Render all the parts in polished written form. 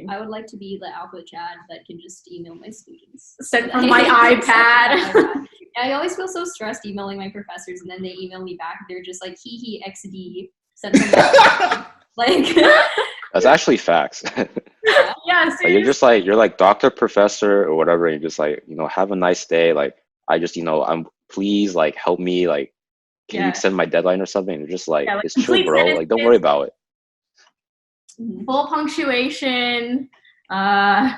I would like to be the alpha Chad that can just email my students. Sent from my iPad. I always feel so stressed emailing my professors, and then they email me back. They're just like, hee XD, sent from my like. That's actually facts. Yeah, seriously. Like, you're like doctor, professor, or whatever, and you're just like, have a nice day. Like, I just, I'm please like help me. Like, can you extend my deadline or something? And you're just like, it's chill, bro. Like, don't worry about it. Full punctuation. Yeah,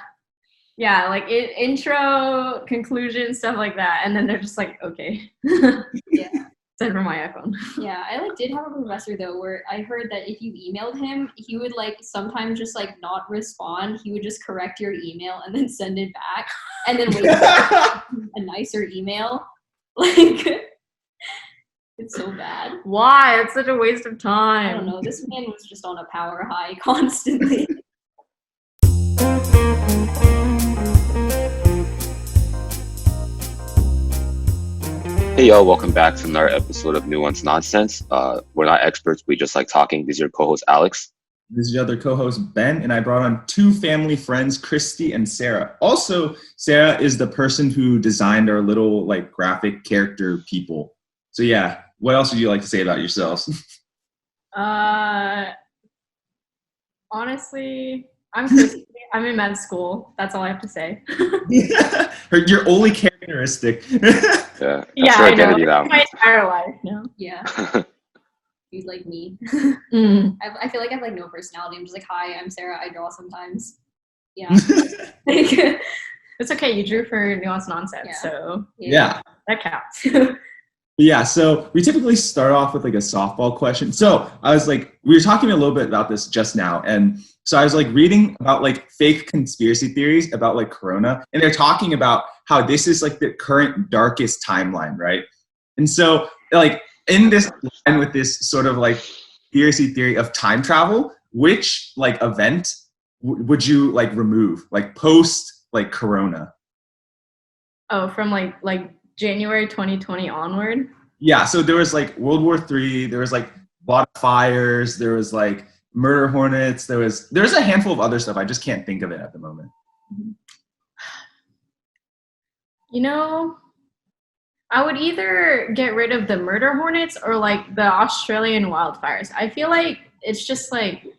like intro, conclusion, stuff like that. And then they're just like, okay. Yeah. Send from my iPhone. Yeah, I did have a professor though where I heard that if you emailed him, he would like sometimes just like not respond. He would just correct your email and then send it back, and then wait for a nicer email. Like, it's so bad. Why? It's such a waste of time. I don't know. This man was just on a power high constantly. Hey yo, welcome back to another episode of Nuanced Nonsense. We're not experts, we just like talking. This is your co-host Alex. This is your other co-host Ben, and I brought on two family friends, Kristi and Sara. Also, Sara is the person who designed our little like graphic character people. So yeah, what else would you like to say about yourselves? Honestly, I'm Kristi. I'm in med school. That's all I have to say. Your only characteristic. Yeah, I know. It's my entire life. No. Yeah. He's like me. I feel like I have like no personality. I'm just like, hi, I'm Sara. I draw sometimes. Yeah. It's okay. You drew for Nuanced Nonsense, so yeah, that counts. Yeah, so we typically start off with like a softball question. So I was like, we were talking a little bit about this just now. And so I was like reading about like fake conspiracy theories about like Corona. And they're talking about how this is like the current darkest timeline, right? And so like in this line with this sort of like conspiracy theory of time travel, which like event would you like remove, like post like Corona? Oh, from like January 2020 onward? Yeah, so there was like World War III, there was like a lot of fires, there was like murder hornets, there's a handful of other stuff. I just can't think of it at the moment. I would either get rid of the murder hornets or like the Australian wildfires. I feel like it's just like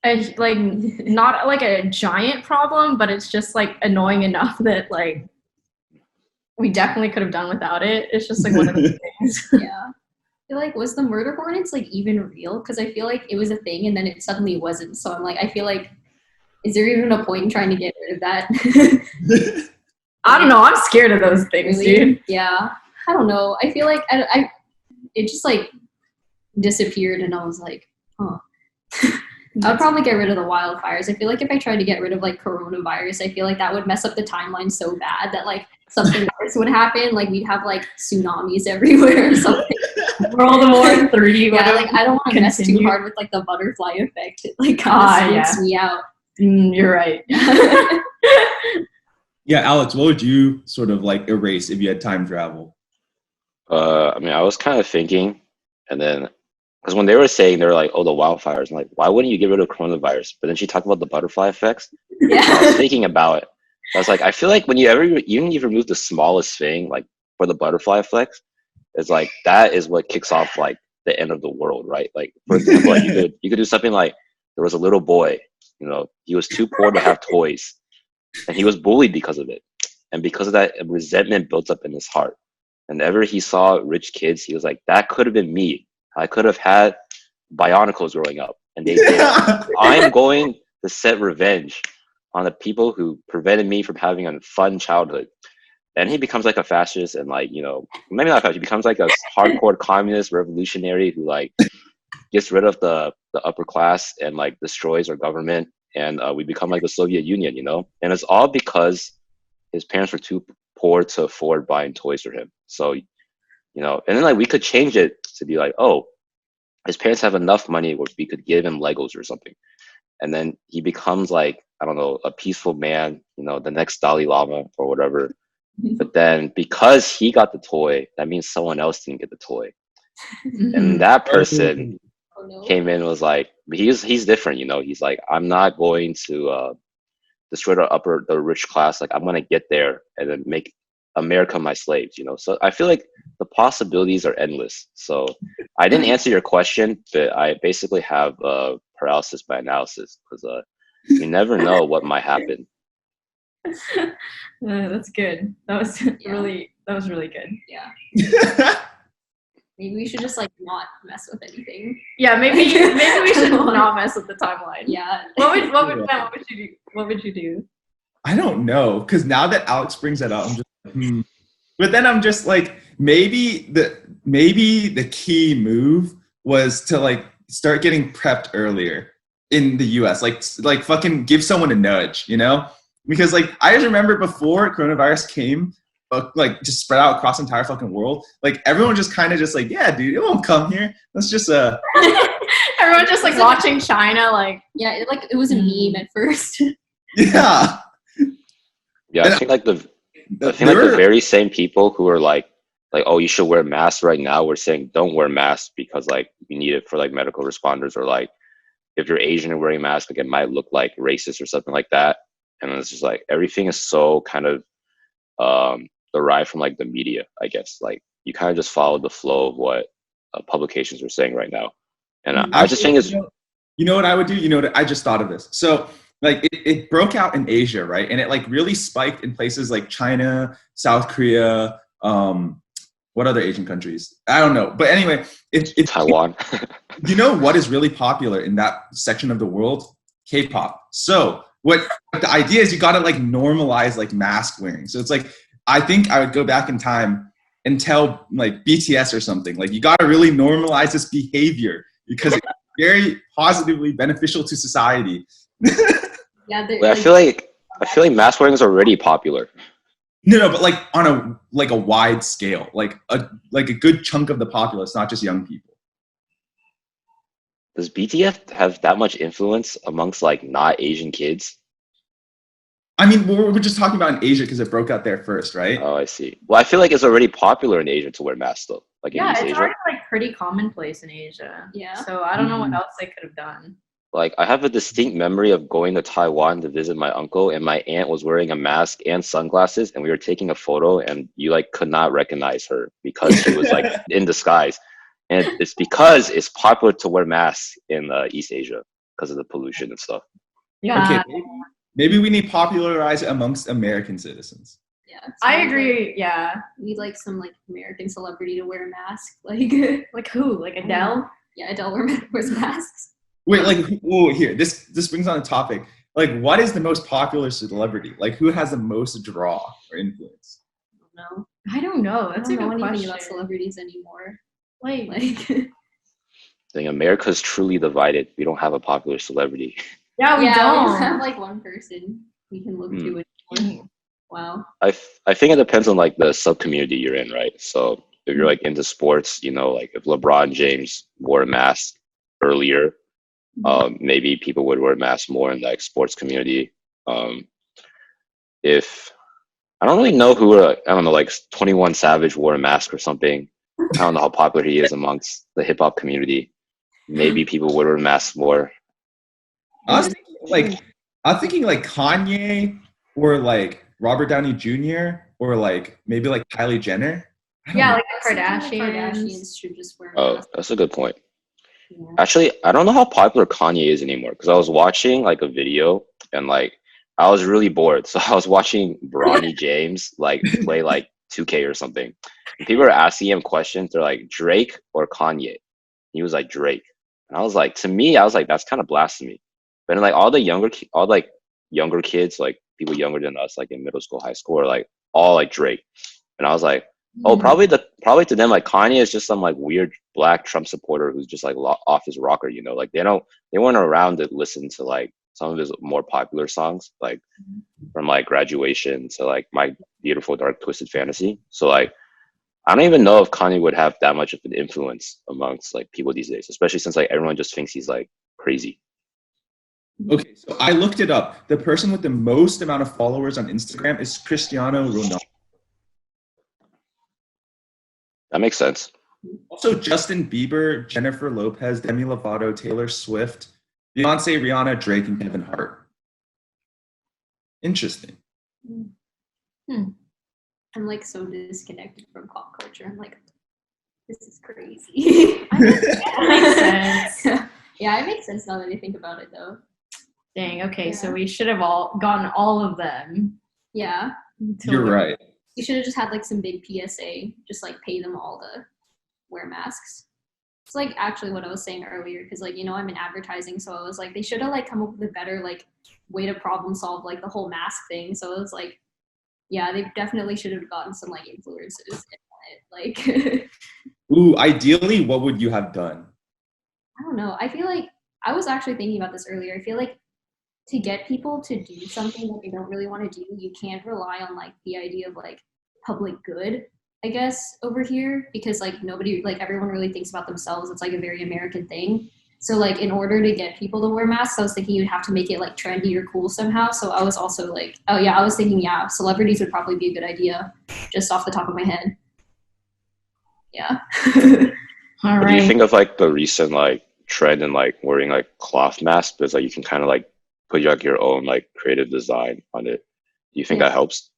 not like a giant problem, but it's just like annoying enough that like we definitely could have done without it. It's just like one of those things. Yeah. I feel like, was the murder hornets like even real? Because I feel like it was a thing and then it suddenly wasn't. So I'm like, I feel like, is there even a point in trying to get rid of that? I don't know. I'm scared of those things, really? Dude. Yeah. I don't know. I feel like it just like disappeared and I was like, huh. I would probably get rid of the wildfires. I feel like if I tried to get rid of like coronavirus, I feel like that would mess up the timeline so bad that like something worse would happen. Like we'd have like tsunamis everywhere or something. World War 3. Yeah, like I don't want to mess too hard with like the butterfly effect. It like kind of freaks me out. You're right. Yeah, Alex, what would you sort of like erase if you had time travel? I was kind of thinking, and then because when they were saying, they're like, oh, the wildfires. I'm like, why wouldn't you get rid of coronavirus? But then she talked about the butterfly effects. Yeah. I was thinking about it. I was like, I feel like when even if you remove the smallest thing, like for the butterfly effects, it's like that is what kicks off like the end of the world, right? Like for example, like, you could do something like there was a little boy, he was too poor to have toys, and he was bullied because of it, and because of that, resentment built up in his heart. Whenever he saw rich kids, he was like, that could have been me. I could have had Bionicles growing up, and they did. I'm going to set revenge on the people who prevented me from having a fun childhood. And he becomes like a fascist and like, maybe not fascist, he becomes like a hardcore communist revolutionary who like gets rid of the upper class and like destroys our government. And we become like the Soviet Union, And it's all because his parents were too poor to afford buying toys for him. So, and then like we could change it to be like, oh, his parents have enough money where we could give him Legos or something. And then he becomes like, I don't know, a peaceful man, the next Dalai Lama or whatever. But then because he got the toy, that means someone else didn't get the toy. And that person Oh no. came in and was like, he's different, you know. He's like, I'm not going to destroy the rich class. Like I'm gonna get there and then make America my slaves, you know. So I feel like the possibilities are endless. So I didn't answer your question, but I basically have paralysis by analysis because you never know what might happen. That's good. That was really good. Yeah. Maybe we should just like not mess with anything. Yeah, maybe we should not mess with the timeline. Yeah. What would you do? I don't know, because now that Alex brings that up, I'm just like, But then I'm just like, maybe the key move was to like start getting prepped earlier in the US, like fucking give someone a nudge, you know? Because like I just remember before coronavirus came, like just spread out across the entire fucking world, like everyone just kind of just like, yeah, dude, it won't come here. Let's just everyone just like watching China, like yeah, it was a meme at first. Yeah. Yeah, I think like the very same people who are like, oh, you should wear masks right now, we're saying don't wear masks because like you need it for like medical responders, or like if you're Asian and wearing a mask, like it might look like racist or something like that. And it's just like everything is so kind of derived from like the media, I guess. Like you kind of just follow the flow of what publications are saying right now. And I just think it's, you know what I would do? You know what, I just thought of this. So like it broke out in Asia, right? And it like really spiked in places like China, South Korea, what other Asian countries? I don't know. But anyway, it's Taiwan. You know what is really popular in that section of the world? K-pop. So what the idea is, you got to like normalize like mask wearing. So it's like, I think I would go back in time and tell like BTS or something, like you got to really normalize this behavior because it's very positively beneficial to society. Yeah, I feel like mask wearing is already popular. No, but like on a wide scale, like a good chunk of the populace, not just young people. Does BTS have that much influence amongst like not Asian kids? I mean, we're just talking about in Asia because it broke out there first, right? Oh, I see. Well, I feel like it's already popular in Asia to wear masks though. Like in East it's Asia. already like pretty commonplace in Asia. Yeah. So I don't know what else they could have done. Like I have a distinct memory of going to Taiwan to visit my uncle, and my aunt was wearing a mask and sunglasses, and we were taking a photo, and you like could not recognize her because she was like in disguise. And it's because it's popular to wear masks in East Asia because of the pollution and stuff. Yeah. Okay, maybe we need to popularize it amongst American citizens. Yeah. I agree. Yeah. We need like some like American celebrity to wear a mask. Like who? Like Adele? Yeah, Adele wears masks. Wait, like, oh, here, this brings on a topic. Like, what is the most popular celebrity? Like, who has the most draw or influence? I don't know. That's I a don't good know anything question. about celebrities anymore. Like I think America's truly divided. We don't have a popular celebrity. yeah, we we don't. have like one person we can look to. Anymore. Wow. I think it depends on like the sub community you're in, right? So if you're like into sports, you know, like if LeBron James wore a mask earlier, maybe people would wear masks more in like sports community. If I don't really know who, I don't know, like 21 Savage wore a mask or something. I don't know how popular he is amongst the hip hop community. Maybe people would wear masks more. I was thinking like Kanye or like Robert Downey Jr. or like maybe like Kylie Jenner. Yeah, like the Kardashians should just wear masks. Oh, that's a good point. Yeah. Actually, I don't know how popular Kanye is anymore because I was watching like a video and like I was really bored. So I was watching Bronny James like play like 2K or something. And people were asking him questions. They're like, Drake or Kanye? He was like, Drake. And I was like, to me, I was like, that's kind of blasphemy. But then, like all younger kids, like people younger than us, like in middle school, high school, are like all like Drake. And I was like, oh, probably to them, like Kanye is just some like weird black Trump supporter who's just like off his rocker, you know, like they weren't around to listen to like some of his more popular songs, like from like Graduation to like My Beautiful Dark Twisted Fantasy. So like, I don't even know if Kanye would have that much of an influence amongst like people these days, especially since like everyone just thinks he's like crazy. Okay, so I looked it up. The person with the most amount of followers on Instagram is Cristiano Ronaldo. That makes sense. Also, Justin Bieber, Jennifer Lopez, Demi Lovato, Taylor Swift, Beyonce, Rihanna, Drake, and Kevin Hart. Interesting. I'm like so disconnected from pop culture. I'm like, this is crazy. That makes sense. Yeah, it makes sense now that I think about it, though. Dang. Okay, Yeah. so we should have all gotten all of them. Yeah, You're right. you should have just had like some big PSA, just like pay them all to wear masks. It's like actually what I was saying earlier, because like, you know, I'm in advertising, so I was like, they should have like come up with a better like way to problem solve like the whole mask thing. So it was like, yeah, they definitely should have gotten some like influencers in it. Like, Ooh, ideally, what would you have done? I don't know. I feel like I was actually thinking about this earlier. I feel like to get people to do something that they don't really want to do, you can't rely on like the idea of like public good, I guess, over here, because like nobody, like everyone really thinks about themselves. It's like a very American thing. So like in order to get people to wear masks, I was thinking you'd have to make it like trendy or cool somehow. So I was also like, oh yeah, I was thinking, yeah, celebrities would probably be a good idea, just off the top of my head. Yeah. All What do you right. think of like the recent like trend in like wearing like cloth masks? Because like you can kind of like put like your own like creative design on it. Do you think Yeah. that helps?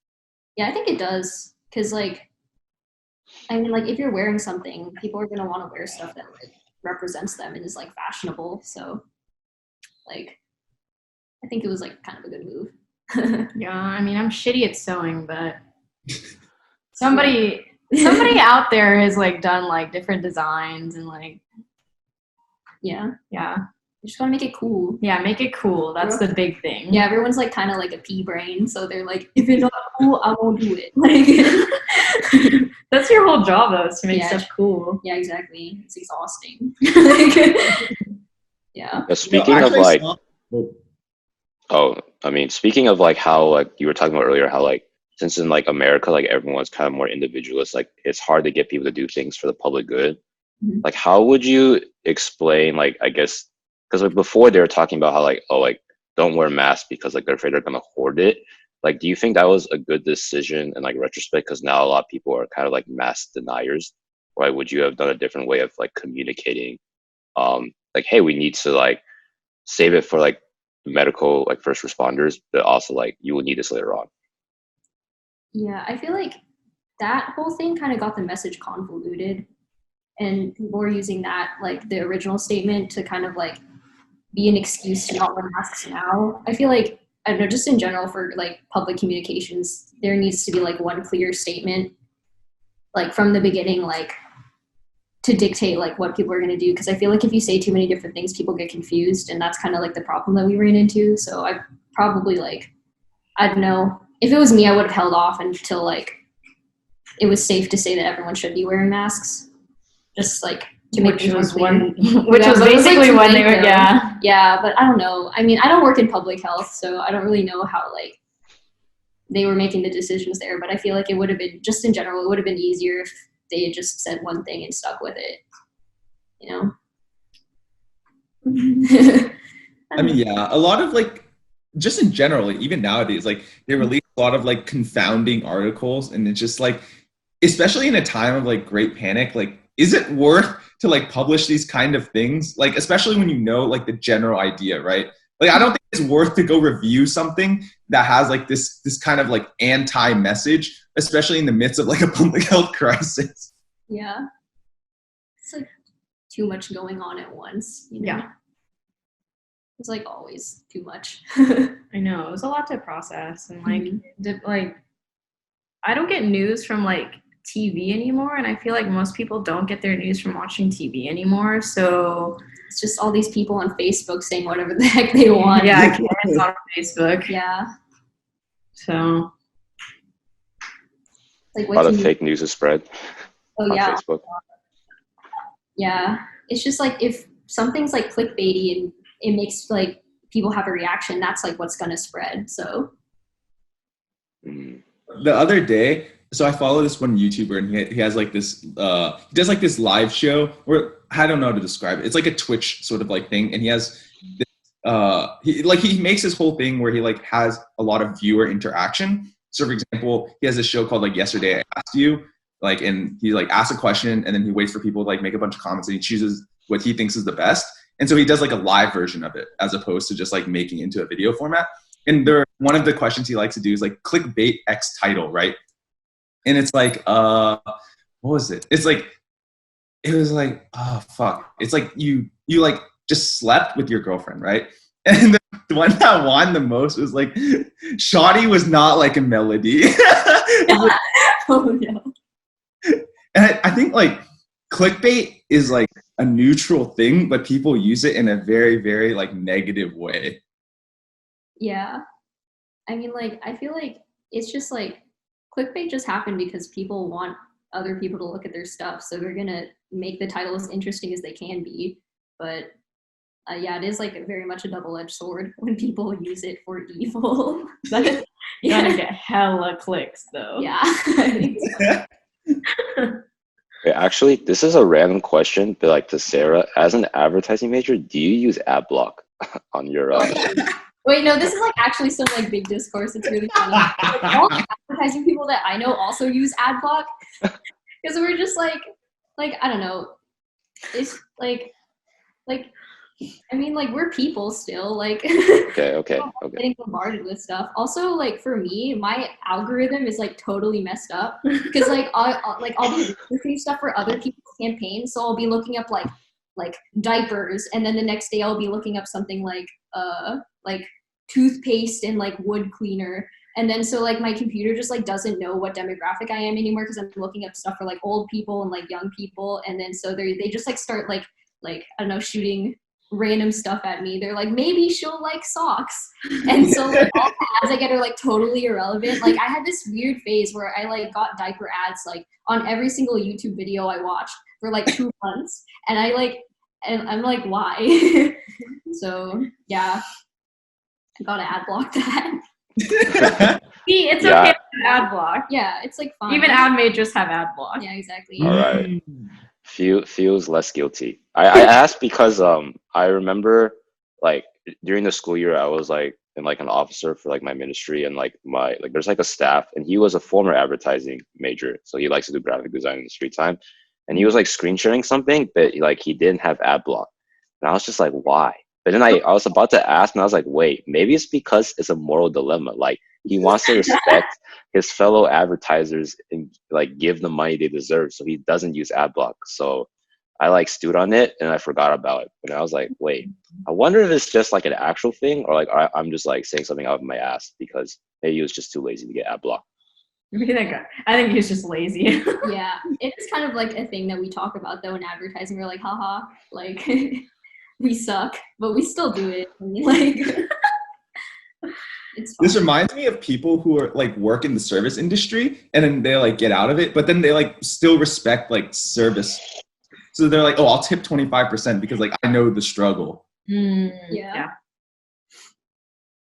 Yeah, I think it does. Cause like, I mean, like if you're wearing something, people are gonna want to wear stuff that like represents them and is like fashionable. So like, I think it was like kind of a good move. Yeah, I mean, I'm shitty at sewing, but somebody out there has like done like different designs and like, Yeah, yeah, you just gotta make it cool. yeah, make it cool. That's the big thing. Yeah, everyone's like kind of like a pea brain, so they're like, if it's not cool, I won't do it. Like, That's your whole job though, is to make Yeah. stuff cool. yeah, exactly. It's exhausting. Like, yeah. But speaking of actually, like, oh, I mean, speaking of like how like you were talking about earlier, how like since in like America, like everyone's kind of more individualist, like it's hard to get people to do things for the public good. Mhm. Like, how would you explain, like, I guess, because like before they were talking about how like, oh, like don't wear masks because like they're afraid they're gonna hoard it. Like, do you think that was a good decision in like retrospect? Because now a lot of people are kind of like mask deniers. Or like, would you have done a different way of like communicating? Like, hey, we need to like save it for like medical like first responders, but also like you will need this later on. Yeah, I feel like that whole thing kind of got the message convoluted, and people were using that, like the original statement, to kind of like be an excuse to not wear masks now. I feel like, I don't know, just in general for like public communications, there needs to be like one clear statement, like from the beginning, like to dictate like what people are going to do. Because I feel like if you say too many different things, people get confused, and that's kind of like the problem that we ran into. So I probably like, I don't know, if it was me, I would have held off until like it was safe to say that everyone should be wearing masks, just like to make Which things more was clear. which Yeah, was but it was, like, basically too when they late, were, though. yeah. Yeah, but I don't know. I mean, I don't work in public health, so I don't really know how like they were making the decisions there. But I feel like it would have been, just in general, it would have been easier if they had just said one thing and stuck with it. You know? I mean, yeah, a lot of like, just in general, like, even nowadays, like they release a lot of like confounding articles, and it's just like, especially in a time of like great panic, like, is it worth to like publish these kind of things? Like, especially when you know like the general idea, right? Like, I don't think it's worth to go review something that has like this kind of like anti-message, especially in the midst of like a public health crisis. Yeah. It's like too much going on at once. You know? Yeah. It's like always too much. I know, it was a lot to process, and like, like I don't get news from like TV anymore, and I feel like most people don't get their news from watching TV anymore. So It's just all these people on Facebook saying whatever the heck they want. yeah, I guess it's on Facebook. Yeah. So Like A what lot can of you, fake news is spread oh on yeah. Facebook. Yeah. It's just like if something's like clickbaity and it makes like people have a reaction, that's like what's gonna spread. So Mm. The other day, so I follow this one YouTuber, and he has like this, he does like this live show where, I don't know how to describe it. It's like a Twitch sort of like thing. And he has this, he makes this whole thing where he like has a lot of viewer interaction. So for example, he has a show called like Yesterday I Asked You. like, and he like asks a question and then he waits for people to like make a bunch of comments and he chooses what he thinks is the best. And so he does like a live version of it as opposed to just like making it into a video format. And one of the questions he likes to do is like clickbait X title, right? And it's like, what was it? It was like, oh fuck. It's like you like just slept with your girlfriend, right? And the one that won the most was like, Shoddy was not like a melody. Like, Oh no. and I think like clickbait is like a neutral thing, but people use it in a very, very like negative way. Yeah. I mean, like, I feel like it's just like clickbait just happened because people want other people to look at their stuff. So they're going to make the title as interesting as they can be. But yeah, it is like very much a double-edged sword when people use it for evil. That's gonna get hella clicks though. Yeah. I think so. Wait, actually, this is a random question, but like to Sarah, as an advertising major, do you use adblock on your? Wait, no, this is like actually some like big discourse. It's really funny. Like, all the advertising people that I know also use adblock because we're just like I don't know. It's like I mean, like we're people still. Like Okay. getting bombarded with stuff. Also, like for me, my algorithm is like totally messed up because like I'll be looking stuff for other people's campaigns. So I'll be looking up like diapers, and then the next day I'll be looking up something like toothpaste and like wood cleaner. And then so like my computer just like doesn't know what demographic I am anymore because I'm looking up stuff for like old people and like young people. And then so they just like start like I don't know, shooting random stuff at me. They're like, maybe she'll like socks. And so like all the ads I get are like totally irrelevant. Like I had this weird phase where I like got diaper ads like on every single YouTube video I watched for like 2 months. And I'm like, why? So yeah, I gotta ad block that. See, it's Yeah. okay to ad block. Yeah, it's like fine. Even ad majors have ad block. Yeah, exactly. All right. Feels less guilty. I asked because I remember like during the school year I was like in like an officer for like my ministry and like my like there's like a staff and he was a former advertising major, so he likes to do graphic design in his free time, and he was like screen sharing something but like he didn't have ad block, and I was just like, why? But then I was about to ask and I was like, wait, maybe it's because it's a moral dilemma. Like he wants to respect his fellow advertisers and like give them money they deserve, so he doesn't use ad block. So I like stewed on it and I forgot about it. And I was like, wait, I wonder if it's just like an actual thing or like I'm just like saying something out of my ass because maybe he was just too lazy to get ad block. I think he's just lazy. Yeah, it's kind of like a thing that we talk about though in advertising. We're like, haha, like we suck, but we still do it. Like it's fun. This reminds me of people who are like work in the service industry and then they like get out of it, but then they like still respect like service. So they're like, oh, I'll tip 25% because like I know the struggle. Yeah.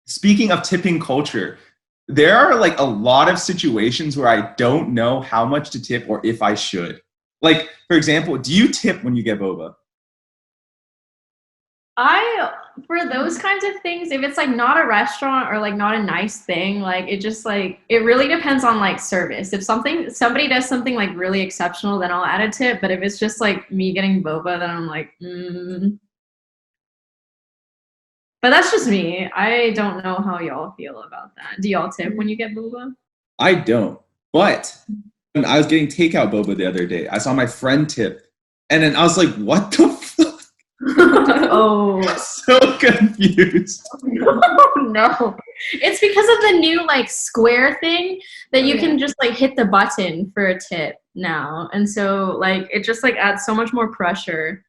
Speaking of tipping culture, there are like a lot of situations where I don't know how much to tip or if I should. Like, for example, do you tip when you get boba? For those kinds of things, if it's like not a restaurant or like not a nice thing, like it just like it really depends on like service. If somebody does something like really exceptional, then I'll add a tip. But if it's just like me getting boba, then I'm like, But that's just me. I don't know how y'all feel about that. Do y'all tip when you get boba? I don't. But when I was getting takeout boba the other day, I saw my friend tip, and then I was like, what the fuck? Oh, So confused. no. It's because of the new like square thing that you can just like hit the button for a tip now. And so like it just like adds so much more pressure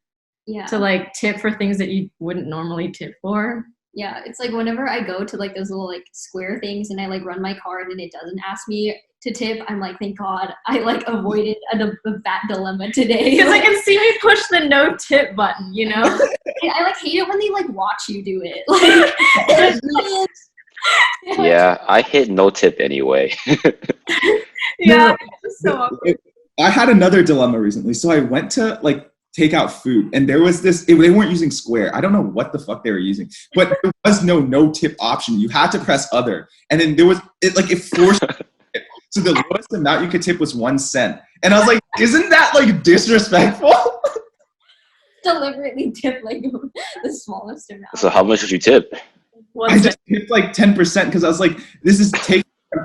to like tip for things that you wouldn't normally tip for. Yeah, it's like whenever I go to like those little like square things and I like run my card and it doesn't ask me to tip, I'm like, thank God I like avoided that dilemma today. Because I can see me push the no tip button, you know? I like hate it when they like watch you do it. Like, Yeah, I hit no tip anyway. Yeah, it's so awkward. I had another dilemma recently. So I went to like take out food and there was this, they weren't using Square. I don't know what the fuck they were using, but there was no tip option. You had to press other. And then there was, it forced So the lowest amount you could tip was 1 cent. And I was like, isn't that like disrespectful? Deliberately tip like the smallest amount. So how much did you tip? I just tipped like 10% because I was like, this is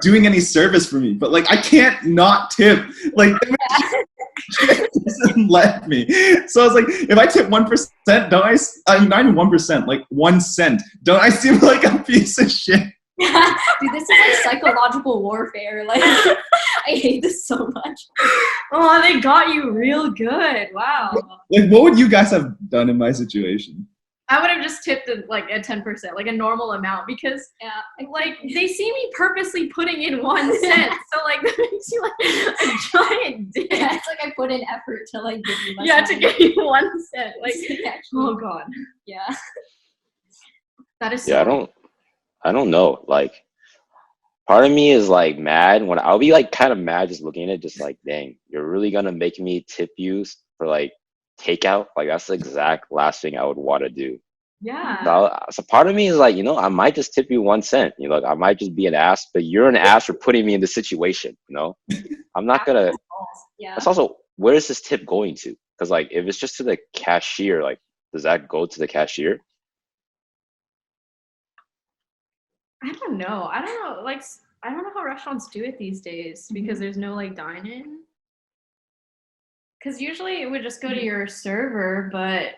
doing any service for me. But like, I can't not tip. Like, doesn't let me. So I was like, if I tip 1%, don't not even 1%, like 1 cent, don't I seem like a piece of shit? Dude, this is like psychological warfare. Like, I hate this so much. Oh, they got you real good. Wow. Like, what would you guys have done in my situation? I would have just tipped like a 10%, like a normal amount, because like they see me purposely putting in 1 cent. So like that makes you like a giant dick. Yeah, it's like I put in effort to like give you less Yeah, money. to give you 1 cent. Like, Actually, oh god. yeah. That is so Yeah, I don't know. Like, part of me is like mad when I'll be like kind of mad just looking at it, just like, dang, you're really gonna make me tip you for like takeout? Like, that's the exact last thing I would want to do. yeah. So part of me is like, I might just tip you 1 cent. Like, I might just be an ass, but you're an ass for putting me in this situation. I'm not gonna. Yeah. That's also, where is this tip going to? Because like, if it's just to the cashier, like, does that go to the cashier? I don't know. Like, I don't know how restaurants do it these days because there's no like dine-in. Because usually it would just go to your server, but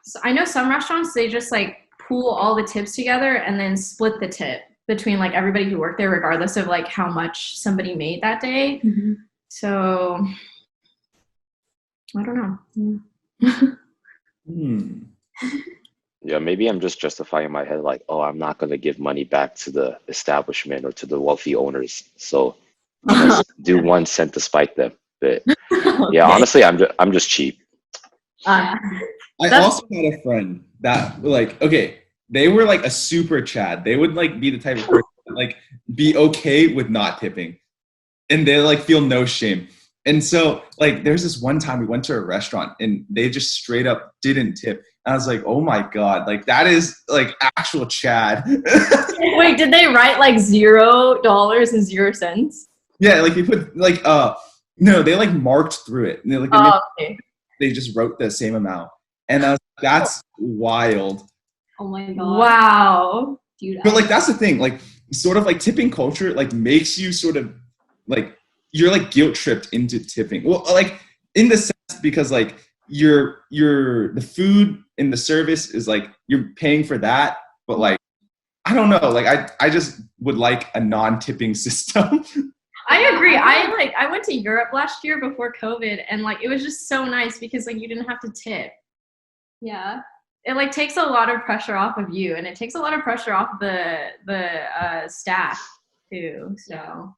so I know some restaurants, they just like pool all the tips together and then split the tip between like everybody who worked there, regardless of like how much somebody made that day. Mm-hmm. So I don't know. Yeah, maybe I'm just justifying in my head like, oh, I'm not gonna give money back to the establishment or to the wealthy owners, so I'm gonna do 1 cent to spite them. But yeah, honestly, I'm just cheap. Uh, I also had a friend that like, okay, they were like a super Chad. They would like be the type of person that, like, be okay with not tipping, and they like feel no shame. And so like, there's this one time we went to a restaurant and they just straight up didn't tip. And I was like, oh my god, like that is like actual Chad. Wait, did they write like $0.00? Yeah, like they put like no, they like marked through it. And they, like, Okay. they just wrote the same amount. And I was like, that's wild. Oh my god. Wow. Dude. But like, that's the thing, like sort of like tipping culture like makes you sort of like, you're like guilt tripped into tipping. Well, like in the sense, because like the food and the service is like, you're paying for that, but like, I don't know, like I just would like a non-tipping system. I agree. I went to Europe last year before COVID, and like it was just so nice because like you didn't have to tip. Yeah. It like takes a lot of pressure off of you, and it takes a lot of pressure off the staff too. So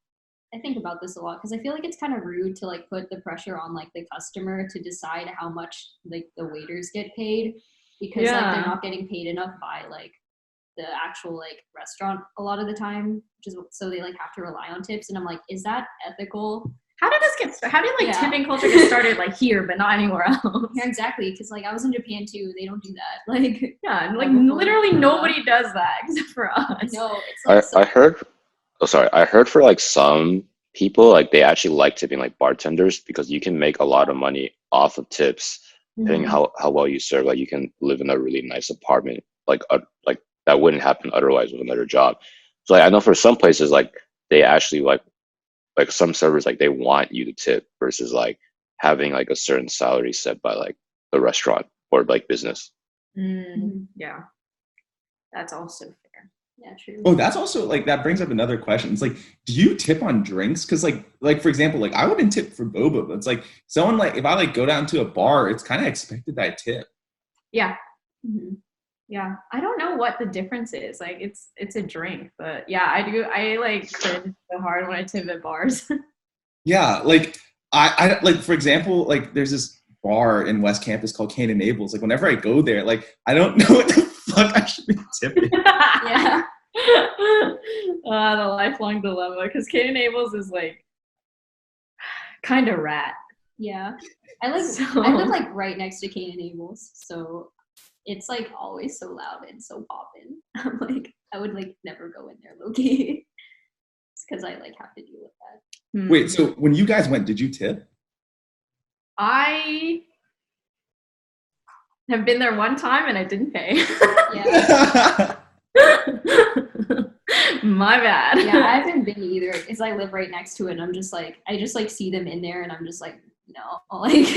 I think about this a lot because I feel like it's kind of rude to like put the pressure on like the customer to decide how much like the waiters get paid, because like they're not getting paid enough by like the actual like restaurant a lot of the time, which is so they like have to rely on tips. And I'm like, is that ethical? how did like tipping culture get started like here but not anywhere else? Yeah, exactly. Because like I was in Japan too, they don't do that. Like Yeah, like literally nobody does that except for us. no, it's like I heard. Oh, sorry. I heard for like some people, like they actually like tipping, like bartenders, because you can make a lot of money off of tips, depending how well you serve. Like you can live in a really nice apartment, like that wouldn't happen otherwise with another job. So like, I know for some places, like they actually like some servers, like they want you to tip versus like having like a certain salary set by like the restaurant or like business. Yeah, that's also fair. yeah, true. Oh, that's also like, that brings up another question. It's like, do you tip on drinks? Because like for example, like I wouldn't tip for boba, but it's like someone like, if I like go down to a bar, it's kind of expected that I tip. Yeah. Yeah, I don't know what the difference is. Like it's a drink, but yeah, I like cringe so hard when I tip at bars. Yeah, like I like, for example, like there's this bar in West Campus called Cane and Abel's. Like whenever I go there, like I don't know what the fuck I should be tipping. Yeah. The lifelong dilemma, because Cane and Abel's is like kind of rat. Yeah, I live like right next to Cane and Abel's, so it's like always so loud and so poppin'. I'm like, I would like never go in there low key. because I like have to deal with that. Wait, so when you guys went, did you tip? I have been there one time and I didn't pay. Yeah. My bad. Yeah, I haven't been either because I live right next to it and I'm just like, I just like see them in there and I'm just like, no, like,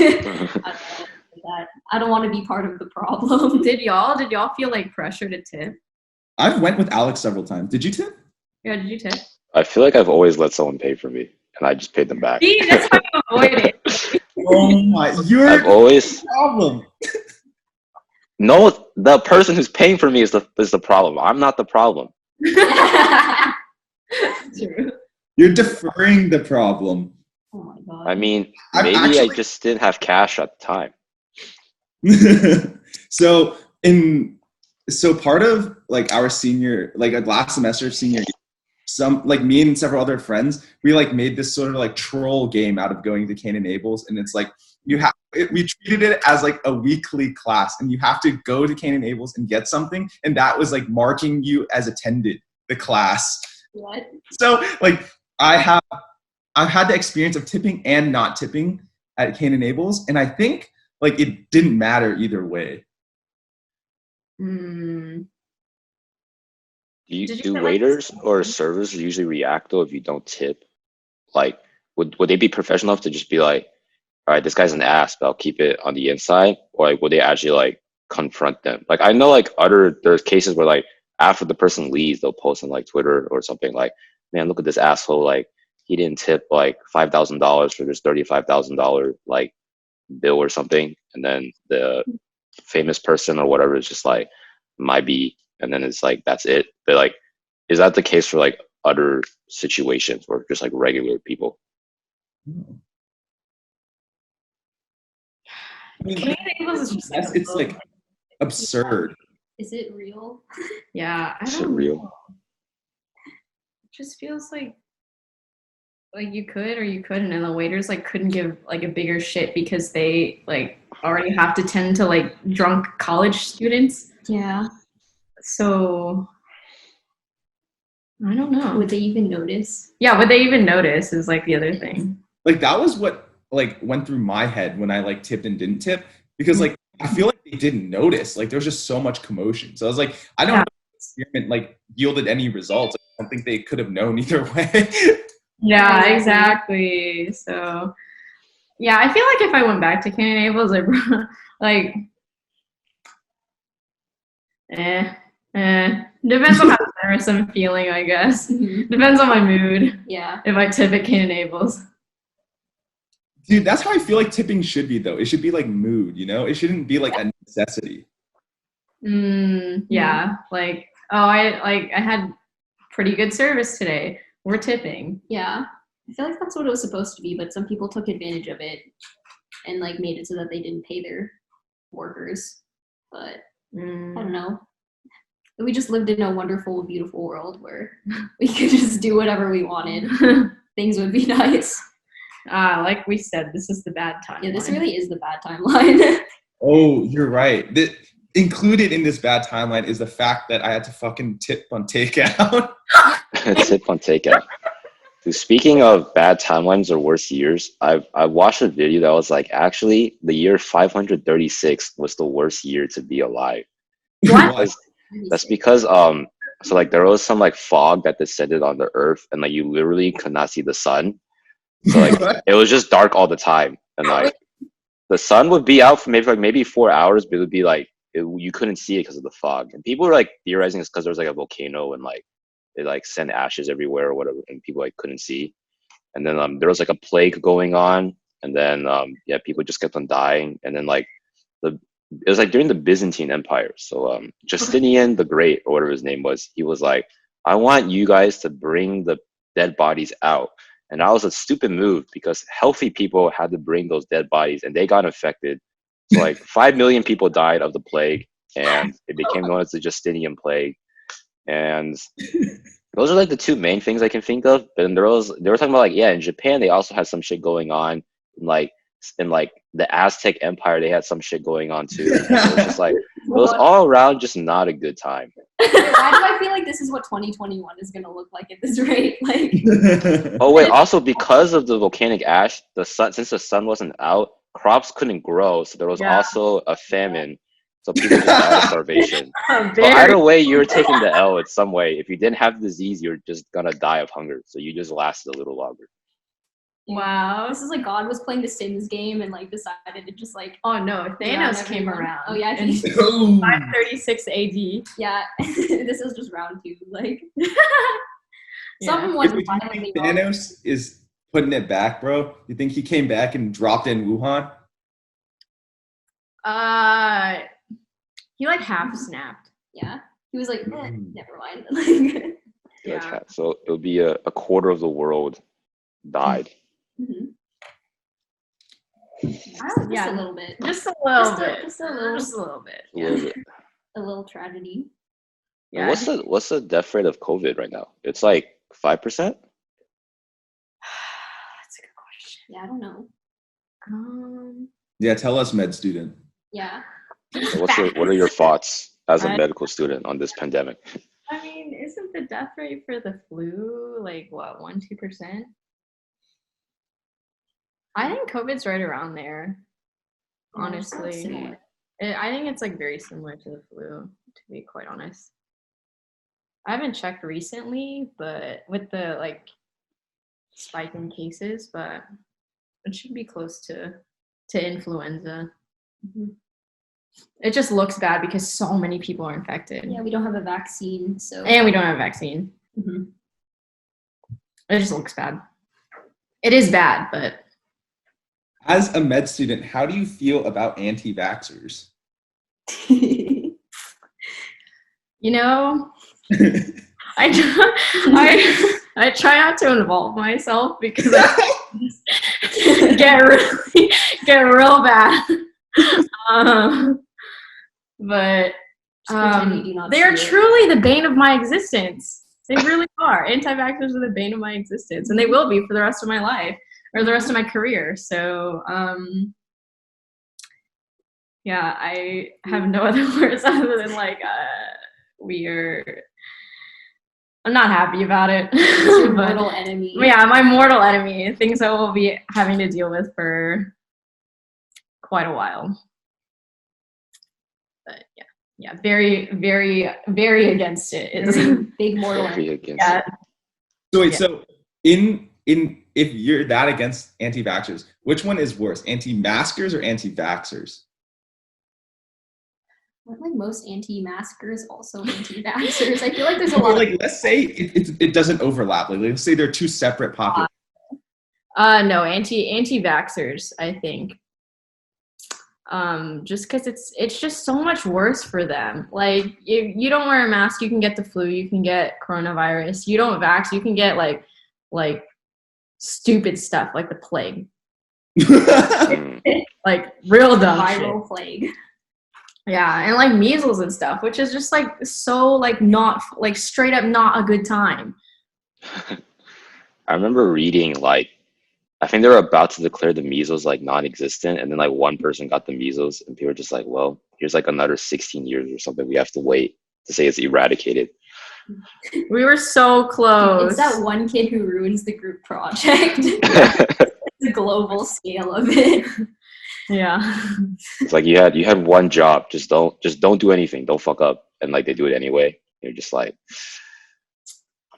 I don't want to be part of the problem. Did y'all feel like pressure to tip? I've went with Alex several times. Did you tip? Yeah, did you tip? I feel like I've always let someone pay for me, and I just paid them back. See, that's how you avoid it. Oh my, you're I've always the problem. no. The person who's paying for me is the problem. I'm not the problem. True. You're deferring the problem. Oh my god. I mean, I'm maybe actually- I just didn't have cash at the time. So part of like our senior, like last semester of senior year, some like me and several other friends, we like made this sort of like troll game out of going to Cain and Abel's, and it's like we treated it as like a weekly class, and you have to go to Cain and Abel's and get something, and that was like marking you as attended the class. What? So like I've had the experience of tipping and not tipping at Cain and Abel's, and I think like it didn't matter either way. Do waiters or servers usually react though if you don't tip? Like, would they be professional enough to just be like, all right, this guy's an ass, but I'll keep it on the inside? Or like, would they actually like confront them? Like, I know like there's cases where like after the person leaves, they'll post on like Twitter or something like, man, look at this asshole. Like, he didn't tip like $5,000 for this $35,000 like bill or something. And then the famous person or whatever is just like, might be, and then it's like, that's it. But like, is that the case for like other situations or just like regular people? I mean, Cain and Abel's is just like, it's like absurd. Is it real? yeah, I Is it don't real? know. It just feels like you could or you couldn't, and the waiters like couldn't give like a bigger shit because they like already have to tend to like drunk college students. Yeah. So I don't know. Would they even notice? Yeah, would they even notice is like the other thing. Like that was what like went through my head when I like tipped and didn't tip, because like I feel like they didn't notice. Like there was just so much commotion. So I was like, I don't know if the experiment like yielded any results. I don't think they could have known either way. Yeah, exactly. So yeah, I feel like if I went back to Cain and Abel's, like depends on how generous I'm feeling, I guess. Depends on my mood. Yeah. If I tip at Cain and Abel's. Dude, that's how I feel like tipping should be though. It should be like mood, you know? It shouldn't be like a necessity. Yeah. Like, oh, I had pretty good service today. We're tipping. Yeah. I feel like that's what it was supposed to be, but some people took advantage of it and like made it so that they didn't pay their workers. But I don't know. We just lived in a wonderful, beautiful world where we could just do whatever we wanted. Things would be nice. Like we said, this is the bad timeline. Yeah, this really is the bad timeline. Oh, you're right. Included in this bad timeline is the fact that I had to fucking tip on takeout. Tip on takeout. Dude, speaking of bad timelines or worse years, I watched a video that was like, actually, the year 536 was the worst year to be alive. What? That's because so like there was some like fog that descended on the earth, and like you literally could not see the sun. So like it was just dark all the time, and like the sun would be out for maybe 4 hours, but it would be like you couldn't see it because of the fog. And people were like theorizing it's because there was like a volcano and like it like sent ashes everywhere or whatever, and people like couldn't see. And then there was like a plague going on, and then yeah, people just kept on dying. And then like it was like during the Byzantine Empire. So Justinian the Great, or whatever his name was, he was like, I want you guys to bring the dead bodies out. And that was a stupid move because healthy people had to bring those dead bodies, and they got infected. So like 5 million people died of the plague, and it became known as the Justinian plague. And those are like the two main things I can think of. But then they were talking about like, yeah, in Japan they also had some shit going on. And, like in like the Aztec Empire, they had some shit going on too. It was just like, it was all around just not a good time. Why do I feel like this is what 2021 is gonna look like at this rate? Like, Oh wait, also because of the volcanic ash, since the sun wasn't out, crops couldn't grow, so there was also a famine. So people just died of starvation. So either way, you're taking the L in some way. If you didn't have the disease, you're just gonna die of hunger. So you just lasted a little longer. Wow. This is like God was playing the Sims game and like decided to just like. Oh no, Thanos came around. Oh yeah, in 536 AD. Yeah, this is just round 2. Like, something went violently wrong. Thanos is putting it back, bro. You think he came back and dropped in Wuhan? He like half snapped. Yeah, he was like, never mind. Yeah. So it'll be a quarter of the world died. Mm-hmm. Yeah, Just a little bit. Just a little bit. Just a little A little bit. A little tragedy. Yeah. What's the death rate of COVID right now? It's like 5%. That's a good question. Yeah, I don't know. Yeah, tell us, med student. Yeah. So what are your thoughts as a medical student on this pandemic? I mean, isn't the death rate for the flu like what, 1-2%? I think COVID's right around there. Honestly, I think it's like very similar to the flu, to be quite honest. I haven't checked recently, but with the like spike in cases, but it should be close to influenza. Mm-hmm. It just looks bad because so many people are infected. Yeah, we don't have a vaccine, so. And we don't have a vaccine. Mm-hmm. It just looks bad. It is bad, but. As a med student, how do you feel about anti-vaxxers? Mm-hmm. You know, I try not to involve myself because I get real bad. But they are truly the bane of my existence. They really are. Anti-vaxxers are the bane of my existence, and they will be for the rest of my life or the rest of my career. So, yeah, I have no other words other than like, I'm not happy about it. It's your mortal enemy. Yeah, my mortal enemy. Things I will be having to deal with for quite a while. But yeah, very, very, very against it. It's big mortal enemy. Yeah. So wait, so in if you're that against anti-vaxxers, which one is worse, anti-maskers or anti-vaxxers? Aren't like most anti-maskers also anti-vaxxers? I feel like there's a lot. Like, let's say it doesn't overlap. Like, let's say they're two separate populations. No, anti-vaxxers, I think. Just because it's just so much worse for them. Like, if you don't wear a mask, you can get the flu, you can get coronavirus. You don't vax, you can get like stupid stuff like the plague. Like real dumb viral shit. Plague. Yeah, and like measles and stuff, which is just like so like not like straight up not a good time. I remember reading like, I think they were about to declare the measles like non-existent, and then like one person got the measles, and people were just like, well, here's like another 16 years or something we have to wait to say it's eradicated. We were so close. It's that one kid who ruins the group project. The global scale of it. Yeah. It's like you had one job, just don't do anything, don't fuck up, and like they do it anyway. You're just like,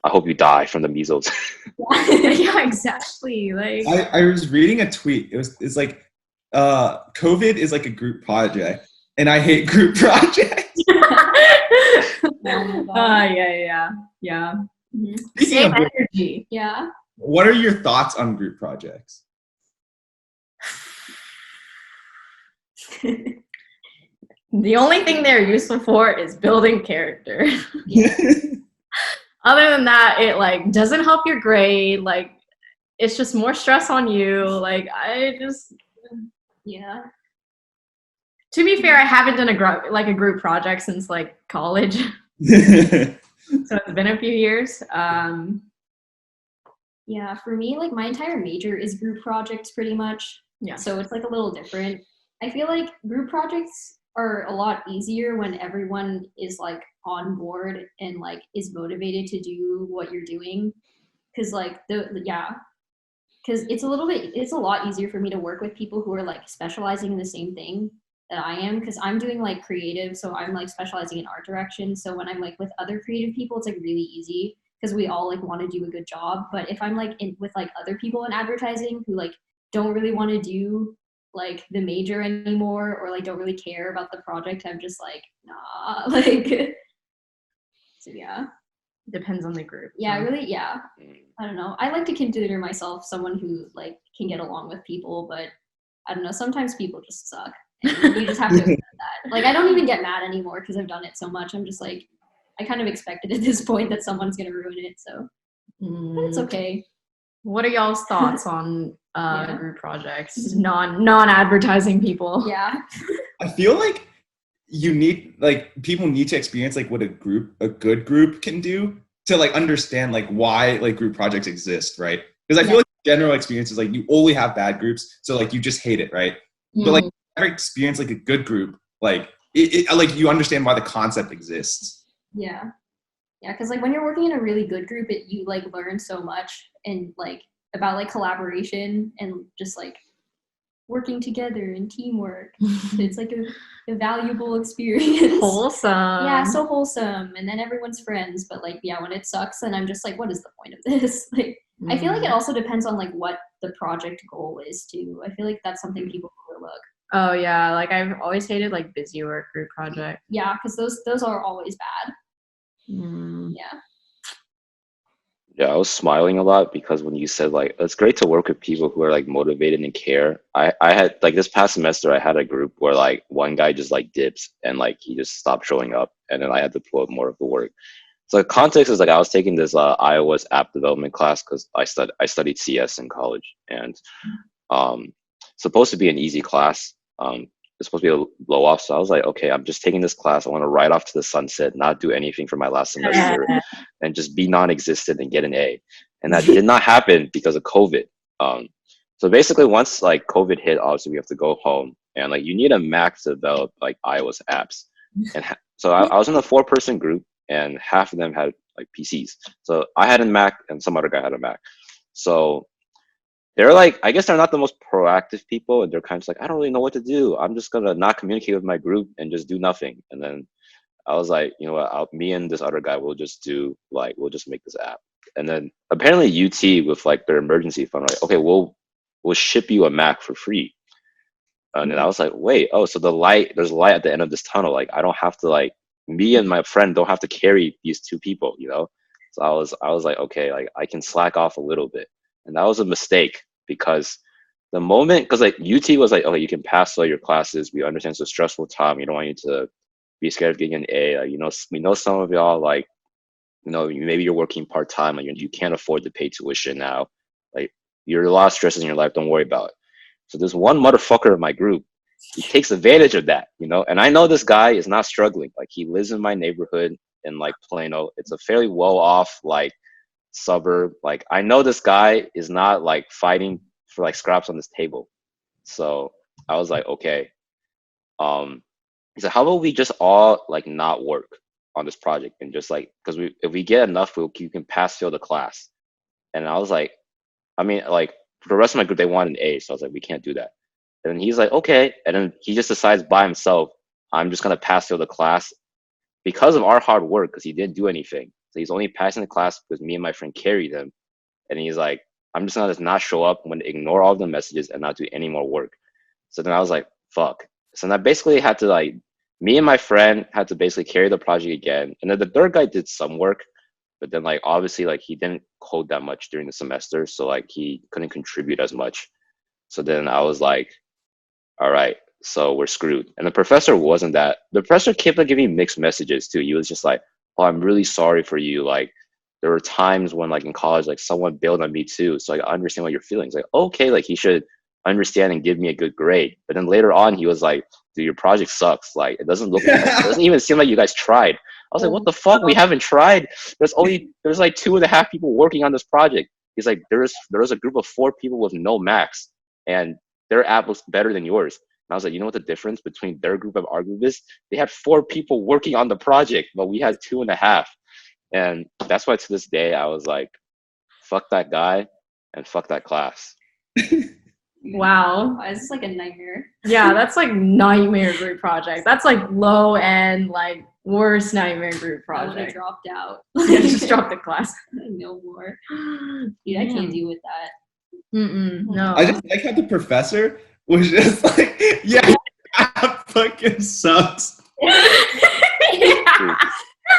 I hope you die from the measles. Yeah, exactly. Like I was reading a tweet. It's like COVID is like a group project, and I hate group projects. Yeah. Mm-hmm. Same energy. Yeah. What are your thoughts on group projects? The only thing they're useful for is building character. Other than that, it like doesn't help your grade. Like, it's just more stress on you. Like, Yeah. To be fair, I haven't done a group project since like college. So it's been a few years. Yeah, for me, like my entire major is group projects pretty much. Yeah. So it's like a little different. I feel like group projects are a lot easier when everyone is like on board and like is motivated to do what you're doing. Cause like because it's a lot easier for me to work with people who are like specializing in the same thing that I am, because I'm doing like creative, so I'm like specializing in art direction. So when I'm like with other creative people, it's like really easy because we all like want to do a good job. But if I'm like with like other people in advertising who like don't really want to do like the major anymore, or like don't really care about the project, I'm just like, nah. Like, so yeah. Depends on the group. Yeah, really, yeah. I don't know. I like to consider myself someone who like can get along with people, but I don't know. Sometimes people just suck, and you just have to accept that. Like, I don't even get mad anymore because I've done it so much. I'm just like, I kind of expected at this point that someone's gonna ruin it, so but it's okay. What are y'all's thoughts on group projects? Non-advertising people. Yeah. I feel like people need to experience like what a good group can do to like understand like why like group projects exist, right? Because I feel like general experience is like you only have bad groups, so like you just hate it, right? But like ever experience like a good group, like it like you understand why the concept exists. Yeah, because like when you're working in a really good group, you like learn so much and like about like collaboration and just like working together and teamwork. It's like a valuable experience. Wholesome. Yeah, so wholesome. And then everyone's friends. But like, yeah, when it sucks, then I'm just like, what is the point of this? Like, I feel like it also depends on like what the project goal is too. I feel like that's something people overlook. Oh yeah, like I've always hated like busy work group project. Yeah, because those are always bad. Yeah. Yeah, I was smiling a lot because when you said like it's great to work with people who are like motivated and care. I had like this past semester I had a group where like one guy just like dips and like he just stopped showing up, and then I had to pull up more of the work. So the context is like I was taking this iOS app development class because I studied CS in college, and supposed to be an easy class. It's supposed to be a blow off. So I was like, okay, I'm just taking this class. I want to ride off to the sunset, not do anything for my last semester, and just be non-existent and get an A. And that did not happen because of COVID. So basically, once like COVID hit, obviously we have to go home, and like you need a Mac to develop like iOS apps. And so I was in a 4-person group, and half of them had like PCs. So I had a Mac, and some other guy had a Mac. So they're like, I guess they're not the most proactive people, and they're kind of like, I don't really know what to do. I'm just gonna not communicate with my group and just do nothing. And then I was like, you know what? Me and this other guy will just make this app. And then apparently UT with like their emergency fund, like, okay, we'll ship you a Mac for free. And then I was like, wait, so there's a light at the end of this tunnel. Like I don't have to like me and my friend don't have to carry these 2 people, you know. So I was like, okay, like I can slack off a little bit. And that was a mistake because because like UT was like, okay, you can pass all your classes. We understand it's a stressful time. We don't want you to be scared of getting an A. Like, you know, we know some of y'all like, you know, maybe you're working part time and you can't afford to pay tuition now. Like you're a lot of stresses in your life. Don't worry about it. So there's one motherfucker in my group. He takes advantage of that, you know. And I know this guy is not struggling. Like he lives in my neighborhood in like Plano. It's a fairly well off like suburb. Like I know this guy is not like fighting for like scraps on this table. So I was like, okay. He said, how about we just all like not work on this project and just like, because if we get enough, you can pass fail the class. And I was like, I mean, like for the rest of my group, they want an A. So I was like, we can't do that. And he's like, okay. And then he just decides by himself, I'm just gonna pass fail the class because of our hard work, because he didn't do anything. So he's only passing the class because me and my friend carried him. And he's like, I'm just gonna just not show up. I'm gonna ignore all the messages and not do any more work. So then I was like, fuck. So then I basically had to like, me and my friend had to basically carry the project again. And then the third guy did some work, but then like obviously like he didn't code that much during the semester. So like he couldn't contribute as much. So then I was like, all right, so we're screwed. And the professor kept like giving me mixed messages too. He was just like, oh, I'm really sorry for you. Like there were times when like in college, like someone bailed on me too. So like, I understand what you're feeling. It's like, okay, like he should understand and give me a good grade. But then later on, he was like, dude, your project sucks. Like it doesn't even seem like you guys tried. I was like, what the fuck? We haven't tried. There's like 2.5 people working on this project. He's like, there was a group of 4 people with no Macs, and their app looks better than yours. And I was like, you know what the difference between their group and our group is? They had 4 people working on the project, but we had 2.5. And that's why to this day, I was like, fuck that guy and fuck that class. Wow. It's just like a nightmare. Yeah, that's like nightmare group project. That's like low end, like worst nightmare group I would have project. dropped out. Yeah, just drop the class. No more. Dude, I can't deal with that. No. I just like how the professor was just like, yeah, that fucking sucks. Yeah.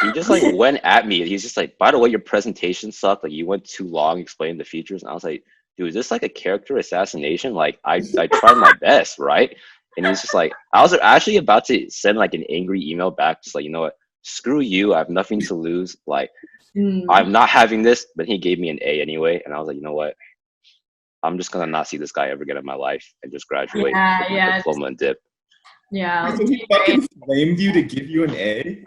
He just like went at me. He's just like, by the way, your presentation sucked. Like you went too long explaining the features. And I was like, dude, is this like a character assassination? Like I tried my best, right? And he's just like, I was actually about to send like an angry email back, just like, you know what? Screw you. I have nothing to lose. Like I'm not having this. But he gave me an A anyway. And I was like, you know what? I'm just gonna not see this guy ever again in my life and just graduate with my diploma and dip. Yeah. He fucking blamed you to give you an A.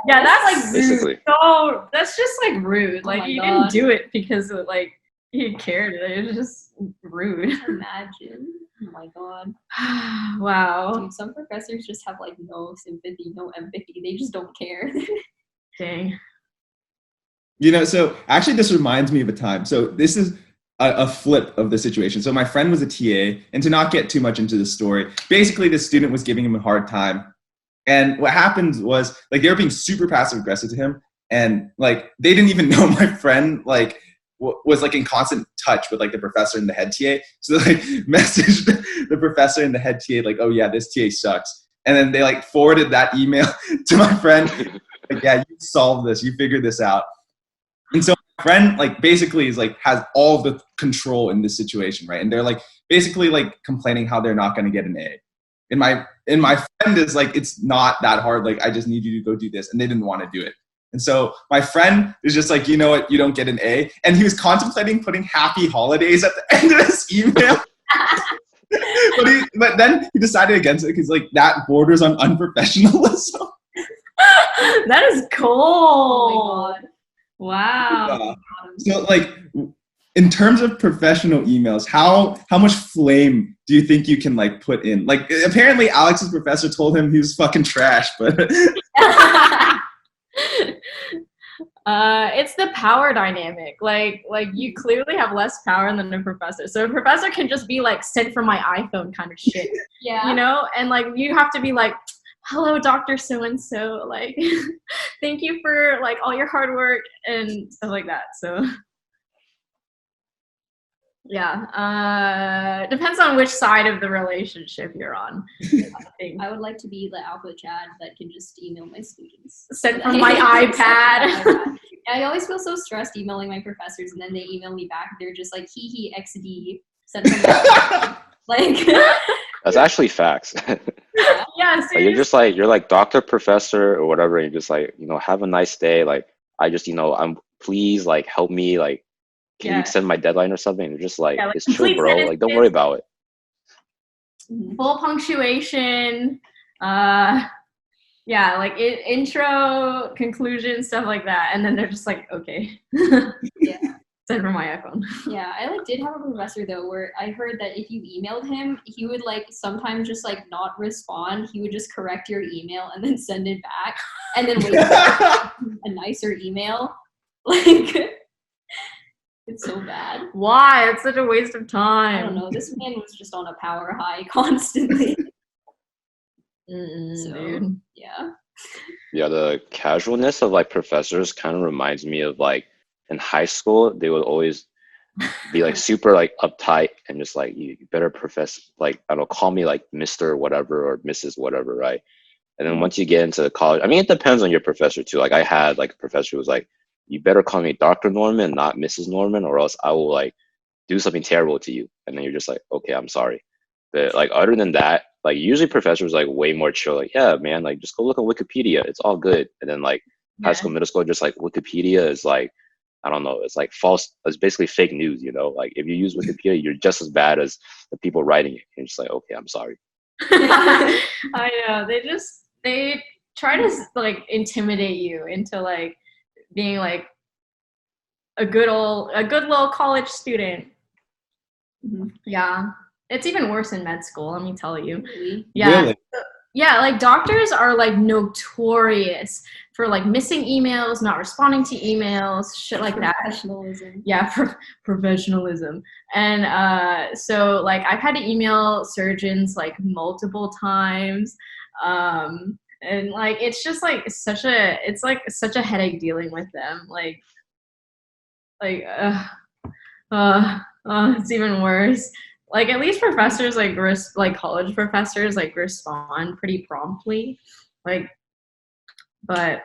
Yeah, that's like rude. Basically. So that's just like rude. Oh Like my you God. didn't do it because of, like he cared. It was just rude. Imagine. Oh my God. Wow. Dude, some professors just have like no sympathy, no empathy. They just don't care. Dang. You know, so actually this reminds me of a time. So this is a flip of the situation. So my friend was a TA, and to not get too much into the story, basically the student was giving him a hard time. And what happened was like they were being super passive aggressive to him, and like they didn't even know my friend like was like in constant touch with like the professor and the head TA. So they like messaged the professor and the head TA like, oh yeah, this TA sucks. And then they like forwarded that email to my friend. Like, yeah, you solved this, you figured this out. And so my friend like basically is like has all the control in this situation, right? And they're like basically like complaining how they're not going to get an A. And my friend is like, it's not that hard. Like, I just need you to go do this. And they didn't want to do it. And so my friend is just like, you know what? You don't get an A. And he was contemplating putting happy holidays at the end of his email. but then he decided against it because like that borders on unprofessionalism. That is cool. Oh my God. Wow. So like in terms of professional emails, how much flame do you think you can like put in? Like apparently Alex's professor told him he was fucking trash, but It's the power dynamic. Like you clearly have less power than a professor. So a professor can just be like sent from my iPhone kind of shit. Yeah. You know? And like you have to be like, hello, Dr. So-and-so, like thank you for like all your hard work and stuff like that. So yeah. Depends on which side of the relationship you're on. I think. I would like to be the alpha Chad that can just email my students. Sent from my iPad. I always feel so stressed emailing my professors, and then they email me back. They're just like, hee XD. Sent from my like. That's actually facts. Yeah, Like, you're like doctor, professor, or whatever, and you're just like, you know, have a nice day. Like, I just, you know, please like help me. Like, can you extend my deadline or something? And you're just like, it's chill, bro. Like, don't worry about it. Full punctuation. Yeah, like intro, conclusion, stuff like that. And then they're just like, okay. Yeah. Send from my iPhone. Yeah, I like did have a professor though where I heard that if you emailed him, he would like sometimes just like not respond. He would just correct your email and then send it back and then wait for a nicer email. Like it's so bad. Why? It's such a waste of time. I don't know. This man was just on a power high constantly. Dude. Yeah. Yeah, the casualness of like professors kind of reminds me of like in high school, they would always be like super like uptight and just like, you better profess, like, I don't know, call me like Mr. whatever or Mrs. whatever, right? And then once you get into college, I mean, it depends on your professor too. Like I had like a professor who was like, you better call me Dr. Norman, not Mrs. Norman, or else I will like do something terrible to you. And then you're just like, okay, I'm sorry. But like other than that, like usually professors like way more chill. Like, yeah, man, like just go look on Wikipedia. It's all good. And then like high school, middle school, just like Wikipedia is like, I don't know, it's like false. It's basically fake news, you know? Like if you use Wikipedia, you're just as bad as the people writing it. You're just like, okay, I'm sorry. I know. They try to like intimidate you into like being like a good little college student. Mm-hmm. Yeah. It's even worse in med school, let me tell you. Really? Yeah. Really? Yeah, like doctors are like notorious for like missing emails, not responding to emails, shit like that. Professionalism. Yeah, professionalism. And so like I've had to email surgeons like multiple times. And like it's just like such a headache dealing with them. It's even worse. Like at least professors like college professors like respond pretty promptly. Like, but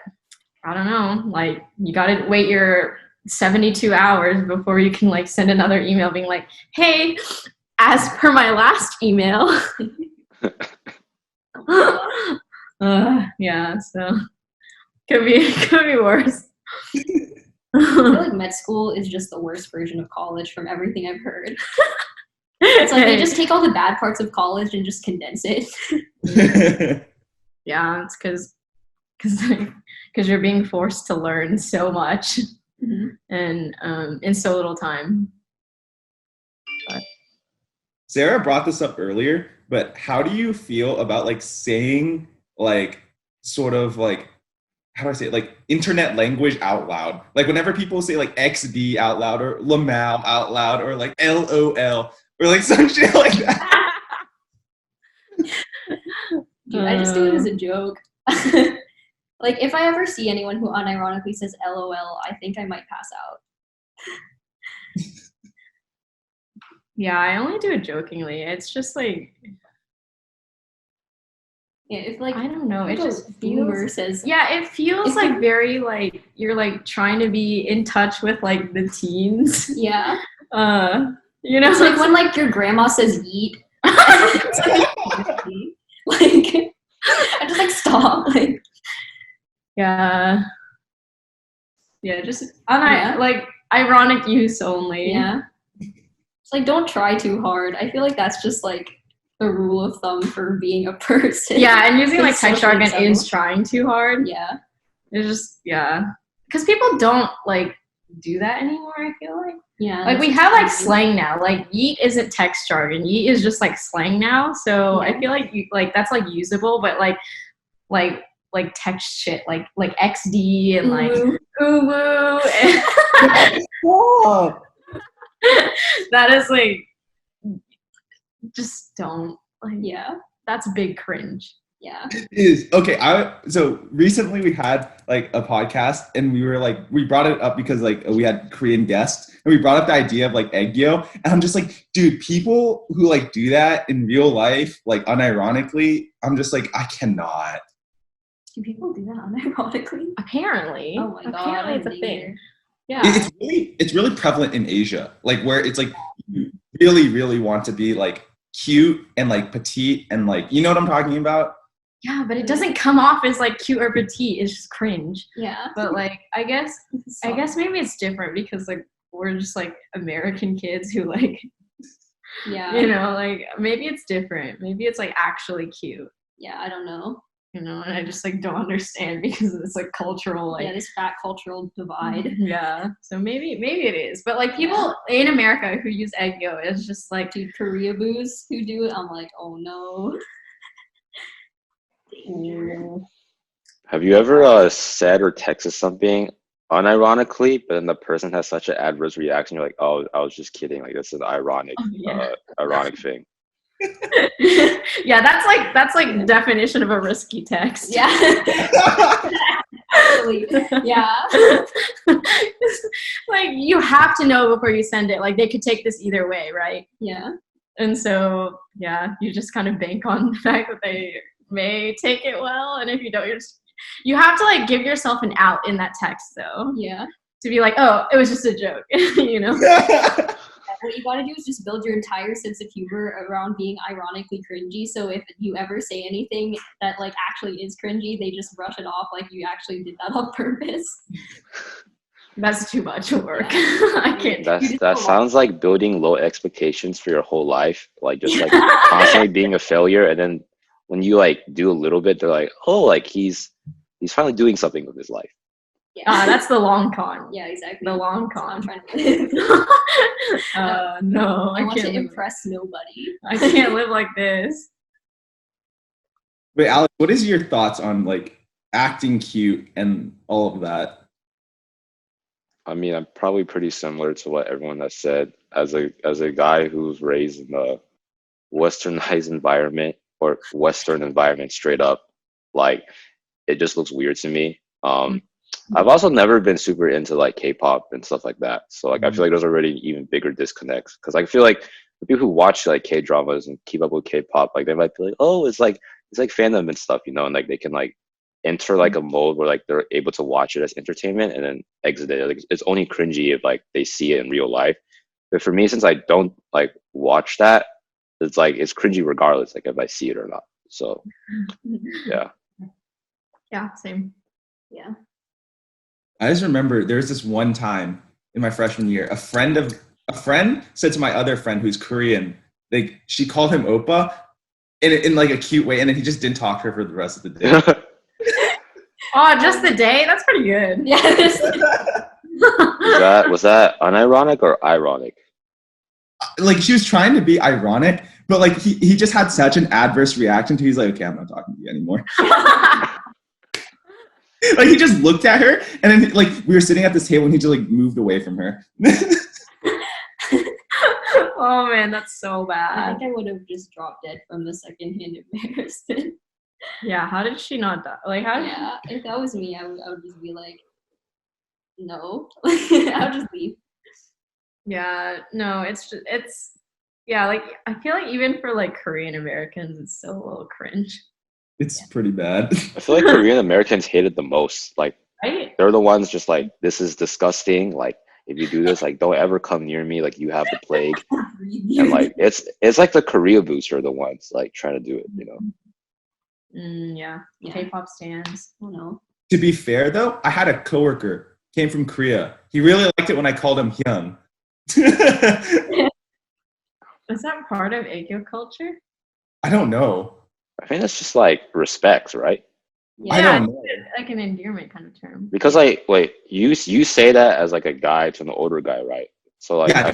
I don't know, like you gotta wait your 72 hours before you can like send another email being like, hey, as per my last email. Yeah, so could be worse. I feel like med school is just the worst version of college from everything I've heard. It's like they just take all the bad parts of college and just condense it. Yeah, it's because you're being forced to learn so much and in so little time. But. Sarah brought this up earlier, but how do you feel about like saying like sort of like, how do I say it? Like internet language out loud? Like whenever people say like XD out loud or Lamau out loud or like LOL or like some shit like that. Dude, I just do it as a joke. Like if I ever see anyone who unironically says LOL, I think I might pass out. Yeah, I only do it jokingly. It's just like, yeah, if like I don't know, it just feels says, yeah, it feels like very like you're like trying to be in touch with like the teens. Yeah. You know, it's like when like your grandma says yeet. It's like I just like stop. Like yeah, just like ironic use only. Yeah. It's like don't try too hard. I feel like that's just like a rule of thumb for being a person. Yeah, and using like text jargon is trying too hard. Yeah. It's just because people don't like do that anymore, I feel like. Yeah. Like we have like slang now. Like yeet isn't text jargon. Yeet is just like slang now. So I feel like like that's like usable, but like text shit like XD and like uwu and that is like just don't like that's big cringe. Yeah. It is. Okay, so recently we had like a podcast and we brought it up because like we had Korean guests and we brought up the idea of like aegyo, and I'm just like, dude, people who like do that in real life, like unironically, I'm just like, I cannot. Do people do that unironically? Apparently. Oh my god. Apparently it's a thing. Yeah. It's really prevalent in Asia, like where it's like you really, really want to be like cute and like petite and like, you know what I'm talking about? Yeah, but it doesn't come off as like cute or petite. It's just cringe. Yeah. But like, I guess maybe it's different because like we're just like American kids who like, you know, like maybe it's different. Maybe it's like actually cute. Yeah, I don't know. You know, and I just like don't understand because it's like cultural, like this fat cultural divide. Yeah, so maybe it is, but like people in America who use aegyo is just like, dude, Korea boos who do it. I'm like, oh no. Have you ever said or texted something unironically, but then the person has such an adverse reaction? You're like, oh, I was just kidding. Like this is an ironic thing. Yeah, that's like definition of a risky text. Yeah. Actually, yeah. Like you have to know before you send it. Like they could take this either way, right? Yeah. And so you just kind of bank on the fact that they may take it well, and if you don't, you have to like give yourself an out in that text though. Yeah. To be like, oh, it was just a joke, you know. What you gotta do is just build your entire sense of humor around being ironically cringy. So if you ever say anything that like actually is cringy, they just brush it off like you actually did that on purpose. That's too much work. Yeah. I can't. That sounds like building low expectations for your whole life, like just like constantly being a failure, and then when you like do a little bit, they're like, oh, like he's finally doing something with his life. Yeah. That's the long con. Yeah, exactly. The long That's what I'm con. trying to live. No, I want to can't live. impress nobody. I can't live like this. Wait, Alex, what is your thoughts on like acting cute and all of that? I mean, I'm probably pretty similar to what everyone has said. As a guy who's raised in a westernized environment or Western environment straight up, like it just looks weird to me. I've also never been super into like K-pop and stuff like that. So like I feel like those are already even bigger disconnects because I feel like the people who watch like K-dramas and keep up with K-pop, like they might be like, oh, it's like fandom and stuff, and like they can like enter like a mode where like they're able to watch it as entertainment and then exit it. Like it's only cringy if like they see it in real life. But for me, since I don't like watch that, it's like it's cringy regardless, like if I see it or not. So yeah. Yeah, same. Yeah. I just remember there was this one time in my freshman year, a friend said to my other friend who's Korean, like she called him Oppa in like a cute way, and then he just didn't talk to her for the rest of the day. Oh, just the day? That's pretty good. Yeah. Was that unironic or ironic? Like she was trying to be ironic, but like he just had such an adverse reaction to. He's like, okay, I'm not talking to you anymore. Like he just looked at her, and then like we were sitting at this table, and he just like moved away from her. Oh man, that's so I bad. think I would have just dropped dead from the secondhand embarrassment. Yeah, how did she not die? Like how? Yeah, if that was me, I would just be like, no. I'll just leave. Yeah, no, it's yeah, like I feel like even for like Korean Americans, it's still a little cringe. It's pretty bad. I feel like Korean Americans hate it the most. Like Right? they're the ones just like, this is disgusting. Like if you do this, like don't ever come near me. Like you have the plague. And like it's like the Korea boots are the ones like trying to do it. Yeah. Yeah. K-pop stands. Oh no. To be fair, though, I had a coworker came from Korea. He really liked it when I called him Hyung. Is that part of Aegyo culture? I don't know. I think it's just like respects, right? Yeah. I don't know. It's like an endearment kind of term. Because like wait, you say that as like a guy to an older guy, right? So like Yeah. I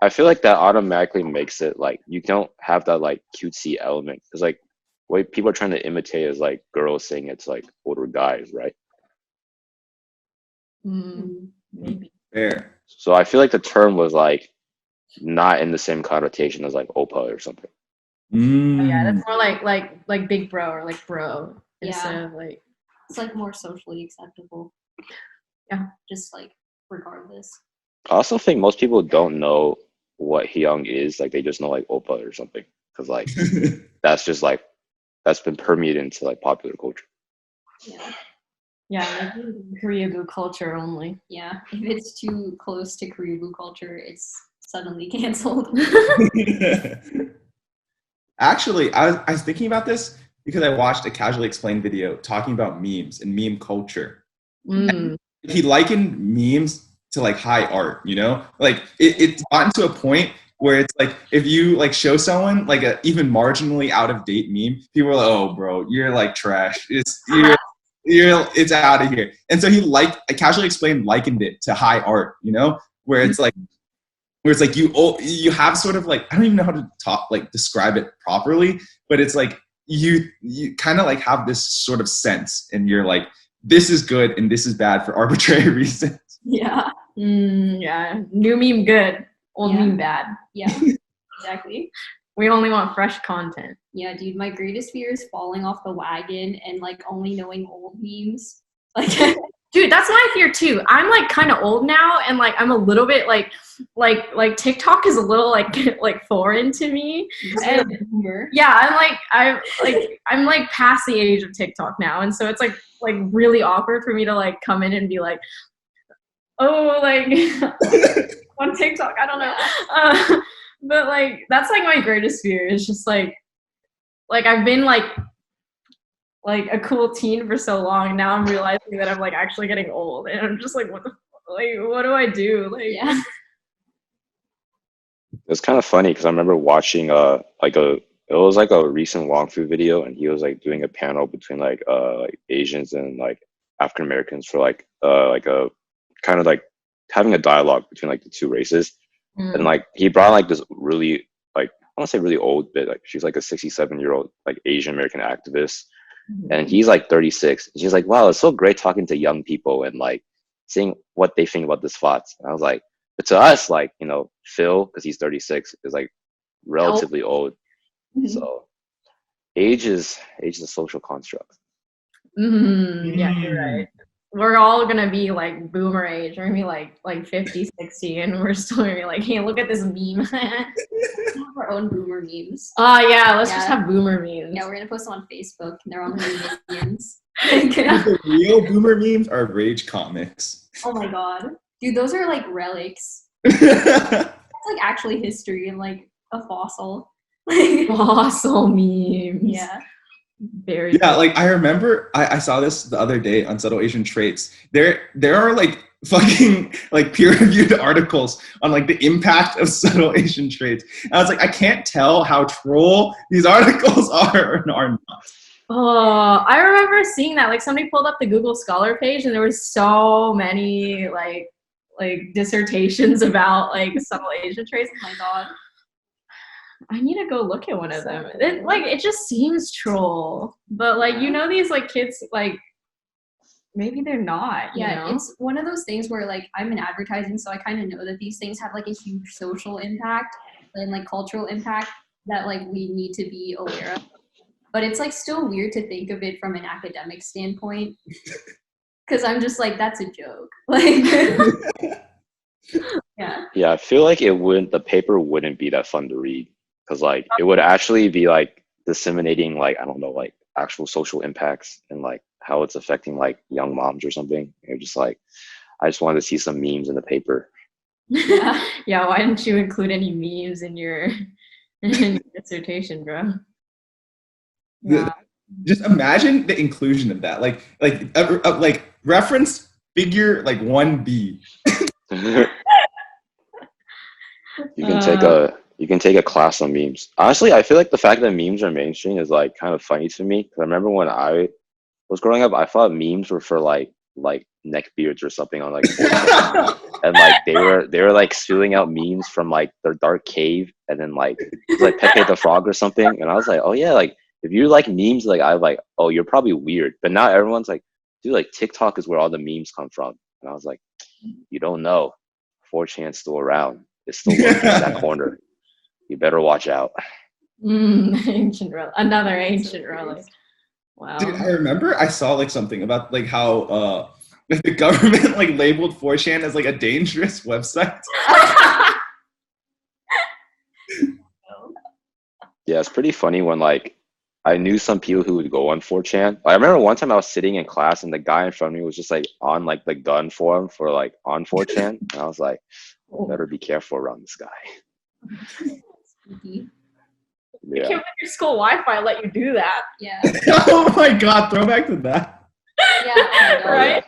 feel like that automatically makes it like you don't have that like cutesy element because like what people are trying to imitate is like girls saying it's like older guys, right? Maybe. Fair. So I feel like the term was like not in the same connotation as like Opa or something. Mm. Yeah, that's more like big bro or like bro instead of like. It's like more socially acceptable. Yeah. Just like regardless. I also think most people don't know what Hyung is. Like they just know like Opa or something because like that's just like that's been permeated into like popular culture. Yeah. Yeah, like Koreaboo culture only. Yeah. If it's too close to Koreaboo culture, it's suddenly canceled. Actually, I was thinking about this because I watched a Casually Explained video talking about memes and meme culture. He likened memes to like high art, like it's gotten to a point where it's like if you like show someone like a even marginally out of date meme, people are like, oh bro, you're like trash. It's out of here. And so I Casually Explained likened it to high art, where it's like you have sort of like, I don't even know how to describe it properly, but it's like you kind of like have this sort of sense and you're like, this is good and this is bad for arbitrary reasons. Yeah. Yeah. New meme good, old meme bad. Yeah. Exactly. We only want fresh content. Yeah, dude, my greatest fear is falling off the wagon and like only knowing old memes. Like dude, that's my fear too. I'm like kind of old now and like I'm a little bit like TikTok is a little like foreign to me. And yeah, I'm like past the age of TikTok now, and so it's like really awkward for me to like come in and be like, oh, like on TikTok, I don't know. But like that's like my greatest fear is just like I've been like a cool teen for so long. Now I'm realizing that I'm like actually getting old, and I'm just like, what do I do? Like, yeah. It's kind of funny because I remember watching it was like a recent Wong Fu video, and he was like doing a panel between like Asians and like African Americans for like a kind of like having a dialogue between like the two races. And like he brought like this really like I want to say really old, but like she's like a 67-year-old like Asian American activist, and he's like 36. And she's like, wow, it's so great talking to young people and like seeing what they think about this thoughts. And I was like, but to us, like, you know, Phil, because he's 36, is like relatively old. So age is a social construct. Yeah, you're right. We're all gonna be like boomer age. We're gonna be like 50, 60, and we're still gonna be like, hey, look at this meme. Have our own boomer memes. Yeah, let's just have boomer memes. Yeah, we're gonna post them on Facebook, and they're all gonna be minions. The real boomer memes are Rage comics. Oh my god, dude, those are like relics. That's like actually history and like a fossil. Fossil memes. Yeah. Very yeah, like I remember I saw this the other day on Subtle Asian Traits. There are like fucking like peer-reviewed articles on like the impact of subtle Asian traits. And I was like, I can't tell how troll these articles are or are not. Oh, I remember seeing that. Like somebody pulled up the Google Scholar page, and there was so many like dissertations about like subtle Asian traits. Oh my god. I need to go look at one of them. It just seems troll, but like you know these like kids like maybe they're not. You know? It's one of those things where like I'm in advertising, so I kind of know that these things have like a huge social impact and like cultural impact that like we need to be aware of. But it's like still weird to think of it from an academic standpoint, because I'm just like that's a joke. Like yeah, I feel like the paper wouldn't be that fun to read. Because like it would actually be like disseminating like I don't know like actual social impacts and like how it's affecting like young moms or something. You're just like I just wanted to see some memes in the paper. Yeah, why didn't you include any memes in your dissertation, bro? Yeah. Just imagine the inclusion of that, like reference figure like 1B. You can take a class on memes. Honestly, I feel like the fact that memes are mainstream is like kind of funny to me. Because I remember when I was growing up, I thought memes were for like neck beards or something on like and like they were like spewing out memes from like their dark cave, and then like it was like Pepe the Frog or something. And I was like, oh yeah, like if you like memes, like I was like, oh, you're probably weird. But now everyone's like, dude, like TikTok is where all the memes come from. And I was like, you don't know. 4chan's still around. It's still lurking in that corner. You better watch out. Ancient relic. Another ancient relic. Wow. Dude, I remember I saw like something about like how the government like labeled 4chan as like a dangerous website. Yeah, it's pretty funny when like I knew some people who would go on 4chan. I remember one time I was sitting in class and the guy in front of me was just like on like the gun forum for like on 4chan. And I was like, better be careful around this guy. Spooky. You can't let your school Wi-Fi let you do that. Yeah. Oh my god, throwback to that. Yeah. Right?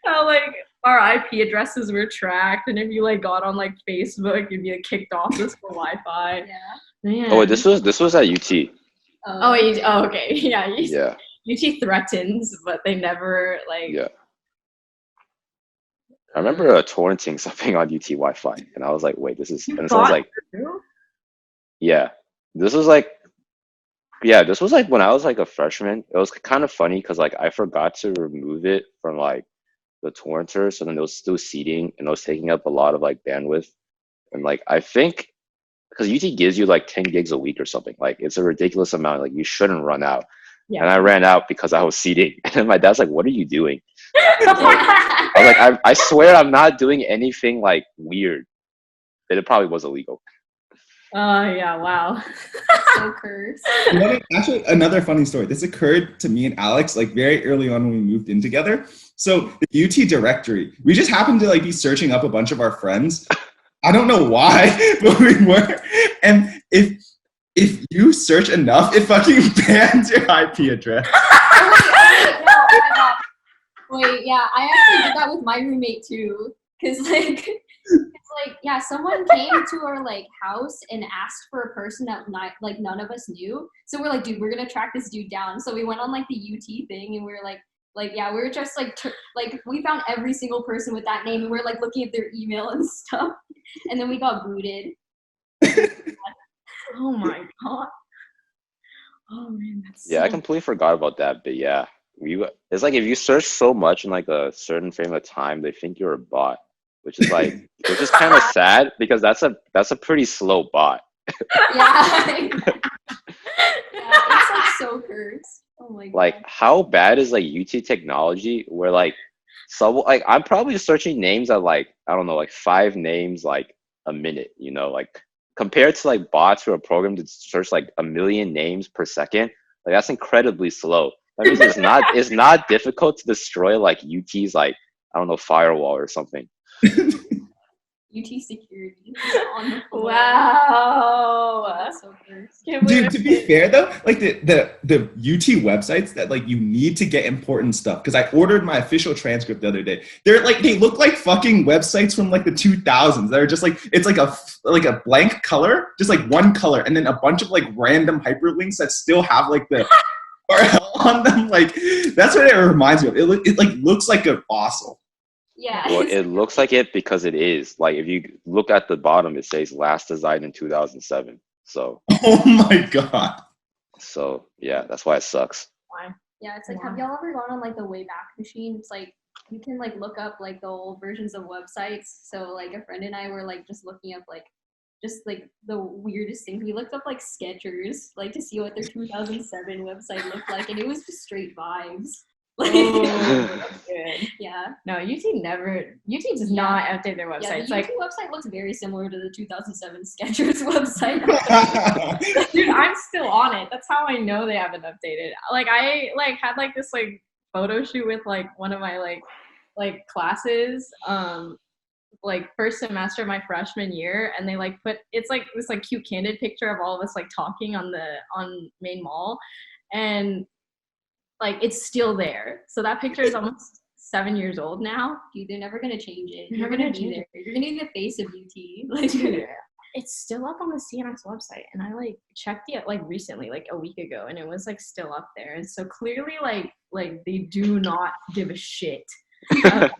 How like our IP addresses were tracked, and if you like got on like Facebook, you'd be like, kicked off the school Wi-Fi. Yeah. Man. Oh, wait, this was at UT. Okay. Yeah. Yeah. UT threatens, but they never like. Yeah. I remember torrenting something on UT Wi-Fi, and I was like, "Wait, this is." And so I was like, "Yeah, this was like when I was like a freshman. It was kind of funny because like I forgot to remove it from like the torrenter, so then it was still seeding and it was taking up a lot of like bandwidth, and like I think because UT gives you like 10 gigs a week or something, like it's a ridiculous amount. Like you shouldn't run out. Yeah. And I ran out because I was seeding, and my dad's like, "What are you doing?" I was like, I swear I'm not doing anything like weird. But it probably was illegal. Yeah, wow. So cursed. Actually, another funny story. This occurred to me and Alex like very early on when we moved in together. So the UT directory, we just happened to like be searching up a bunch of our friends. I don't know why, but we were. And if you search enough, it fucking bans your IP address. Wait, yeah, I actually did that with my roommate too, because like, it's like, yeah, someone came to our like house and asked for a person that like none of us knew. So we're like, dude, we're gonna track this dude down. So we went on like the UT thing, and we were like, Like, yeah, we were just like, like we found every single person with that name, and we're like looking at their email and stuff, and then we got booted. Oh my god. Oh man, that's Yeah, I completely forgot about that. But yeah, it's like if you search so much in like a certain frame of time, they think you're a bot, which is kind of sad because that's a pretty slow bot. Yeah. Yeah, it's like so cursed. Oh my god. Like how bad is like UT technology where like I'm probably searching names at like I don't know like 5 names like a minute, you know, like compared to like bots who are programmed to search like 1,000,000 names per second, like that's incredibly slow. That means it's not difficult to destroy like UT's like I don't know firewall or something. UT security is on the floor. wow. That's so cursed. Dude, to be fair though, like the UT websites that like you need to get important stuff, because I ordered my official transcript the other day. They look like fucking websites from like the 2000s. They're just like it's like a blank color, just like one color, and then a bunch of like random hyperlinks that still have like the URL on them. Like that's what it reminds me of. It like looks like a fossil. Yeah. Well, it looks like it because it is. Like if you look at the bottom, it says last designed in 2007. So. Oh my god. So yeah, that's why it sucks. Yeah, it's like, have y'all ever gone on like the Wayback Machine? It's like you can like look up like the old versions of websites. So like a friend and I were like just looking up like just like the weirdest things. We looked up like Skechers, like to see what their 2007 website looked like, and it was just straight vibes. Like, that's good. Yeah. No, UT does not update their website. Yeah, the it's UT like website looks very similar to the 2007 Skechers website. dude, I'm still on it. That's how I know they haven't updated. Like I like had like this like photo shoot with like one of my like classes like first semester of my freshman year, and they like put it's like this like cute candid picture of all of us like talking on main mall, and like it's still there. So that picture is almost 7 years old now. Dude, they're never gonna change it. They're You're never gonna gonna be change there. You're gonna be the face of UT. Like, Dude, it's still up on the CNS website, and I like checked it like recently, like a week ago, and it was like still up there. And so clearly like they do not give a shit about,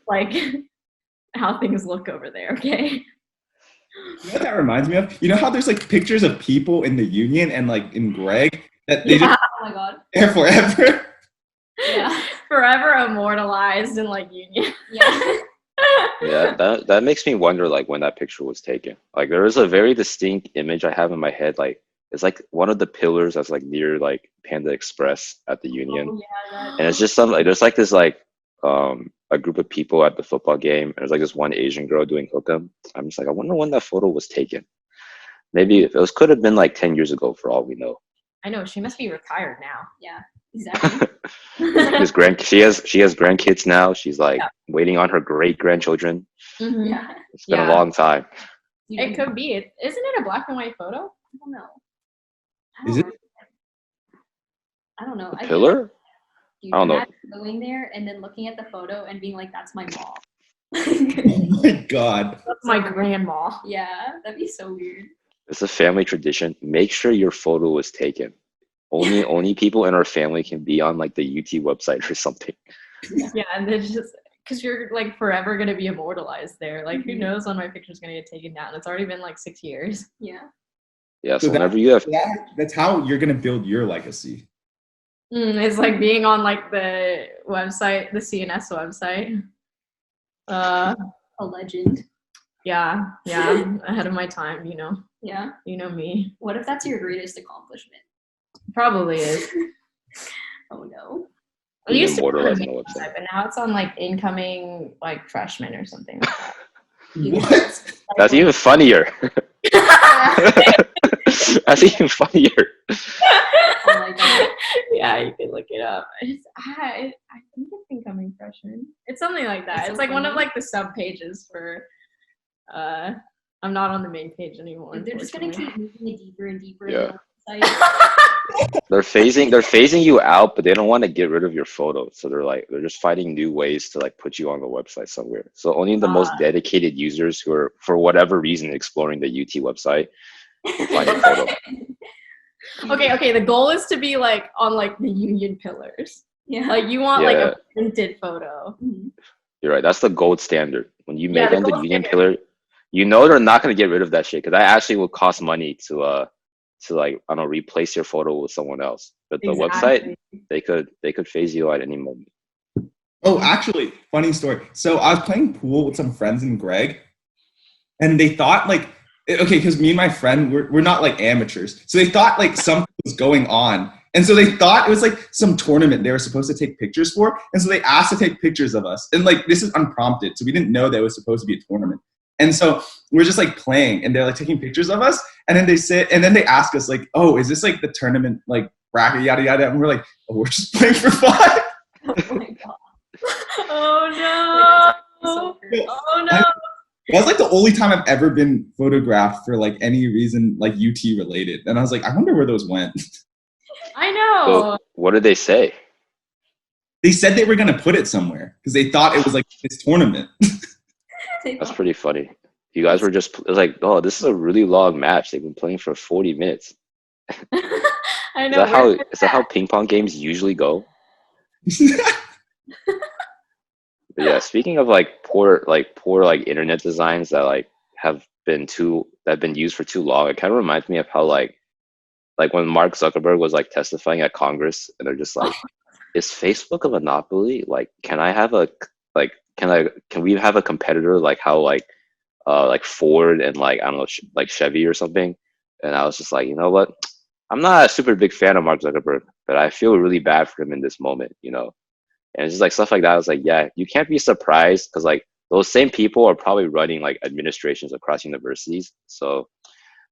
like how things look over there. Okay. You know what that reminds me of? You know how there's like pictures of people in the union and like in Greg that they just oh my god. there forever? Yeah. Forever immortalized in like union. Yeah. Yeah, that makes me wonder like when that picture was taken. Like there is a very distinct image I have in my head. Like it's like one of the pillars that's like near like Panda Express at the Union. Oh, yeah, And it's just something like there's like this like a group of people at the football game, and there's like this one Asian girl doing hook'em. I'm just like, I wonder when that photo was taken. Maybe if it could have been like 10 years ago for all we know. I know, she must be retired now. Yeah, exactly. She has grandkids now. She's like waiting on her great grandchildren. Mm-hmm. Yeah. It's been a long time. It could be. Isn't it a black and white photo? I don't know. Is it? I don't know. A pillar? Dude, I don't know. imagine going there and then looking at the photo and being like, "That's my mom." Oh my god. That's my grandma. Yeah, that'd be so weird. It's a family tradition. Make sure your photo was taken. Only people in our family can be on like the UT website or something. Yeah, and then just because you're like forever gonna be immortalized there. Like who knows when my picture's gonna get taken down? It's already been like 6 years. Yeah. Yeah, so whenever you have That's how you're gonna build your legacy. It's like being on like the website, the CNS website. A legend. Yeah, ahead of my time, you know. Yeah. You know me. What if that's your greatest accomplishment? Probably is. Oh no. It used to be on immortalized the on the main website. website, but now it's on like incoming like freshmen or something like that. What? That's even funnier. That's even funnier. Oh my god. Yeah, you can look it up. I think it's incoming freshman. It's something like that. That's so It's like one of funny. like the sub pages for. I'm not on the main page anymore. They're just gonna keep moving it deeper and deeper. Yeah. In the website. They're phasing you out, but they don't want to get rid of your photo. So they're just finding new ways to like put you on the website somewhere. So only the most dedicated users who are for whatever reason exploring the UT website will find your photo. Okay. The goal is to be like on like the union pillars. Yeah. Like you want like Yeah. a printed photo. You're right. That's the gold standard. When you make the them the gold union standard. pillar, you know they're not gonna get rid of that shit because that actually will cost money to like I don't know replace your photo with someone else. But the website, Exactly. they could phase you out at any moment. Oh, actually, funny story. So I was playing pool with some friends in Greg, and they thought like, okay, because me and my friend, we're not like amateurs. So they thought like something was going on. And so they thought it was like some tournament they were supposed to take pictures for. And so they asked to take pictures of us. And like, this is unprompted. So we didn't know that it was supposed to be a tournament. And so we're just like playing and they're like taking pictures of us. And then they say, and then they ask us like, oh, is this like the tournament, like bracket, yada, yada. And we're like, oh, we're just playing for fun. Oh my god. Oh no. So crazy. Oh no. That's like the only time I've ever been photographed for like any reason like UT related. And I was like, I wonder where those went. I know. So what did they say? They said they were going to put it somewhere because they thought it was like this tournament. That's pretty funny. You guys were just, it was like, oh, this is a really long match. They've been playing for 40 minutes. I Is know. that how ping pong games usually go? But yeah, speaking of like poor internet designs that like have been used for too long, it kind of reminds me of how like when Mark Zuckerberg was like testifying at Congress and they're just like, is Facebook a monopoly? Like, can we have a competitor like how like Ford and like, I don't know, like Chevy or something? And I was just like, you know what? I'm not a super big fan of Mark Zuckerberg, but I feel really bad for him in this moment, you know? And it's just like stuff like that. I was like, yeah, you can't be surprised because like those same people are probably running like administrations across universities. So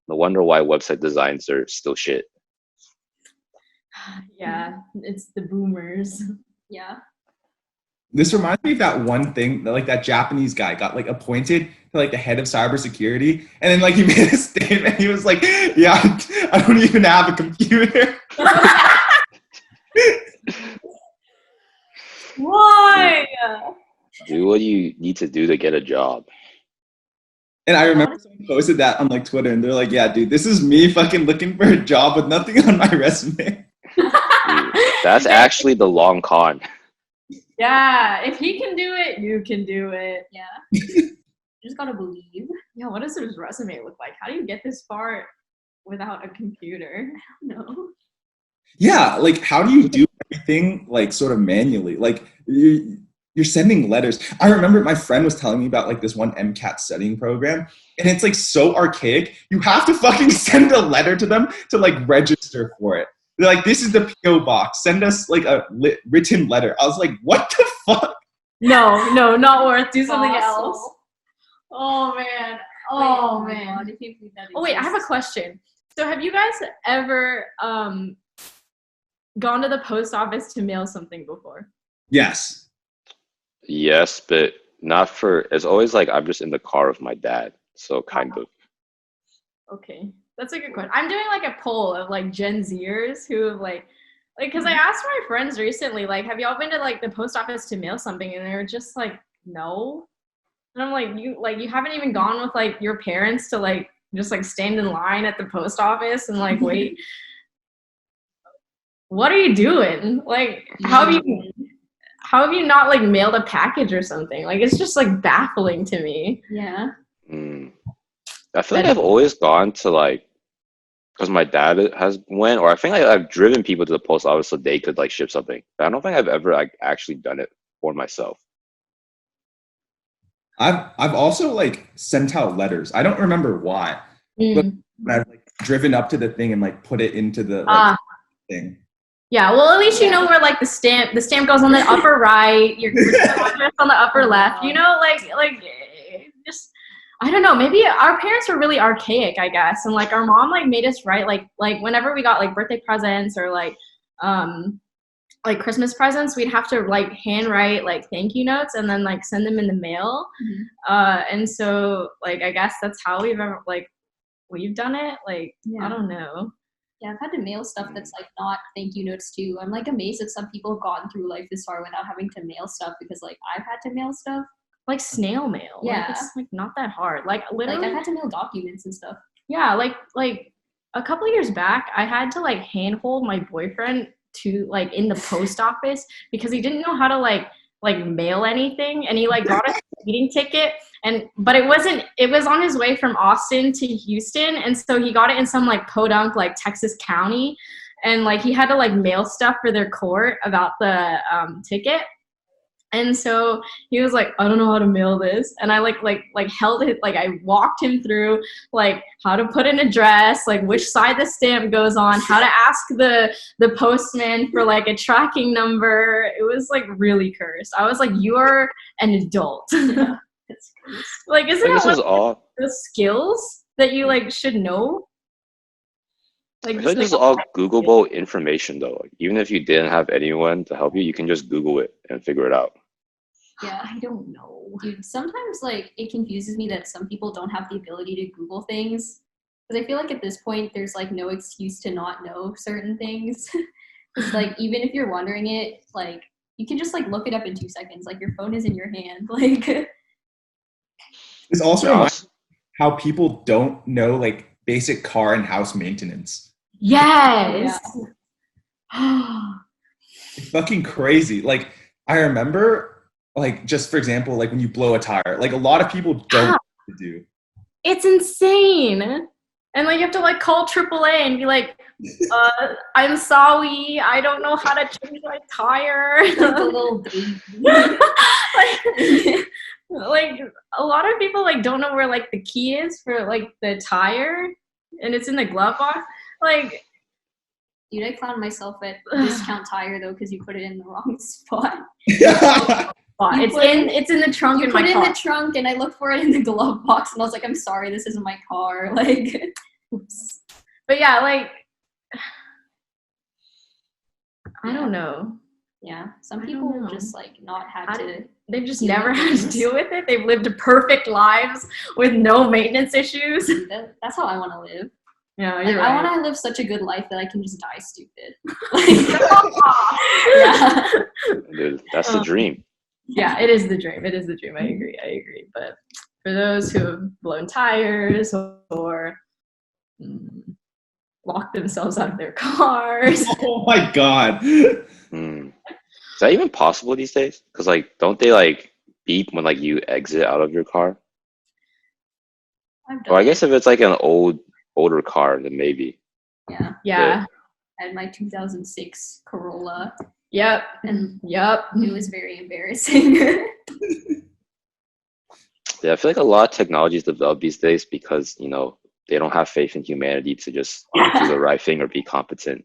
no wonder why website designs are still shit. Yeah, it's the boomers. Yeah. This reminds me of that one thing that like that Japanese guy got like appointed to like the head of cybersecurity, and then like he made a statement. He was like, "Yeah, I don't even have a computer." Why? Do what you need to do to get a job. And I remember someone posted that on like Twitter, and they're like, "Yeah, dude, this is me fucking looking for a job with nothing on my resume." Dude, that's actually the long con. Yeah, if he can do it, you can do it. Yeah. You just gotta believe. Yeah, what does his resume look like? How do you get this far without a computer? No. Yeah, like how do you do everything like sort of manually? Like you're sending letters. I remember my friend was telling me about like this one MCAT studying program, and it's like so archaic. You have to fucking send a letter to them to like register for it. They're like, this is the PO box. Send us like a written letter. I was like, what the fuck? No, not worth. Do something Awesome. else. Oh man. Oh my man. God, I can't believe that Oh wait, I have a exists. question. So have you guys ever gone to the post office to mail something before? Yes. Yes, but not for. It's always like I'm just in the car with my dad, so kind of. Okay, that's a good question. I'm doing like a poll of like Gen Zers who have like because I asked my friends recently, like, have y'all been to like the post office to mail something? And they were just like, no. And I'm like, you haven't even gone with like your parents to like just like stand in line at the post office and like wait. What are you doing? Like, how have you not like mailed a package or something? Like, it's just like baffling to me. Yeah. I feel like I've always gone to like, because my dad has went, or I think I've driven people to the post office so they could like ship something. But I don't think I've ever like actually done it for myself. I've also like sent out letters. I don't remember why, but I've like driven up to the thing and like put it into the thing. Yeah, well, at least you know where like the stamp goes on the upper right, your address on the upper left. You know, like just I don't know. Maybe our parents were really archaic, I guess, and like our mom like made us write like whenever we got like birthday presents or like Christmas presents, we'd have to like handwrite like thank you notes and then like send them in the mail. And so like I guess that's how we've done it. Like I don't know. Yeah, I've had to mail stuff that's like not thank you notes too. I'm like amazed that some people have gone through life this far without having to mail stuff because like I've had to mail stuff. Like snail mail. Yeah. Like, it's like not that hard. Like literally Like I've had to mail documents and stuff. Yeah, like a couple of years back, I had to like handhold my boyfriend to like in the post office because he didn't know how to like mail anything, and he like got a speeding ticket, but it was on his way from Austin to Houston, and so he got it in some like podunk like Texas county, and like he had to like mail stuff for their court about the ticket. And so he was like, I don't know how to mail this. And I like held it, like I walked him through like how to put an address, like which side the stamp goes on, how to ask the postman for like a tracking number. It was like really cursed. I was like, you are an adult. Yeah. Like, isn't this it is all the skills that you like should know? I feel like this is all Googleable information though. Like, even if you didn't have anyone to help you, you can just Google it and figure it out. Yeah, I don't know. dude, sometimes like it confuses me that some people don't have the ability to Google things. Because I feel like at this point there's like no excuse to not know certain things. It's like even if you're wondering it, like you can just like look it up in 2 seconds. Like your phone is in your hand. Like It's also Yeah, how people don't know like basic car and house maintenance. Yes. It's fucking crazy. Like I remember, like just for example, like when you blow a tire, like a lot of people don't know what to do. It's insane. And like you have to like call AAA and be like, I'm sorry, I don't know how to change my tire. the little baby. like a lot of people like don't know where like the key is for like the tire, and it's in the glove box. Like, Dude, I clown myself at Discount Tire though because you put it in the wrong spot. It's in the trunk in my car. You put it in the trunk, and I looked for it in the glove box, and I was like, I'm sorry, this isn't my car. Like, oops. But yeah, like, I don't know. Yeah, some people just like not had to. They've just never had to deal with it. They've lived perfect lives with no maintenance issues. That's how I want to live. Yeah, like, you're right. I want to live such a good life that I can just die stupid. Yeah. dude, that's the dream. Yeah, it is the dream. It is the dream. I agree. But for those who have blown tires or locked themselves out of their cars. Oh my God. Is that even possible these days? Because like, don't they like beep when like you exit out of your car? Or I guess if it's like an older car, then maybe. Yeah. I had my 2006 Corolla. Yep. And yep. It was very embarrassing. Yeah, I feel like a lot of technology is developed these days because, you know, they don't have faith in humanity to just do the right thing or be competent.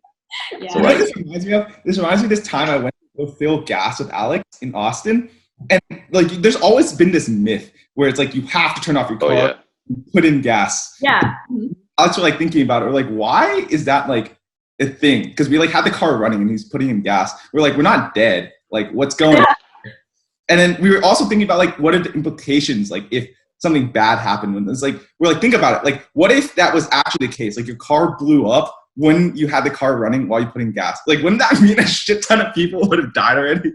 Yeah. So, like, This reminds me of this time I went to go fill gas with Alex in Austin. And like there's always been this myth where it's like you have to turn off your car, and put in gas. Yeah. Alex were like thinking about it. We're like, why is that like a thing? Because we like had the car running and he's putting in gas. We're like, we're not dead. Like, what's going on? And then we were also thinking about like, what are the implications? Like, if something bad happened, when it's like, we're like, think about it. Like, what if that was actually the case? Like, your car blew up when you had the car running while you put in gas. Like, wouldn't that mean a shit ton of people would have died already?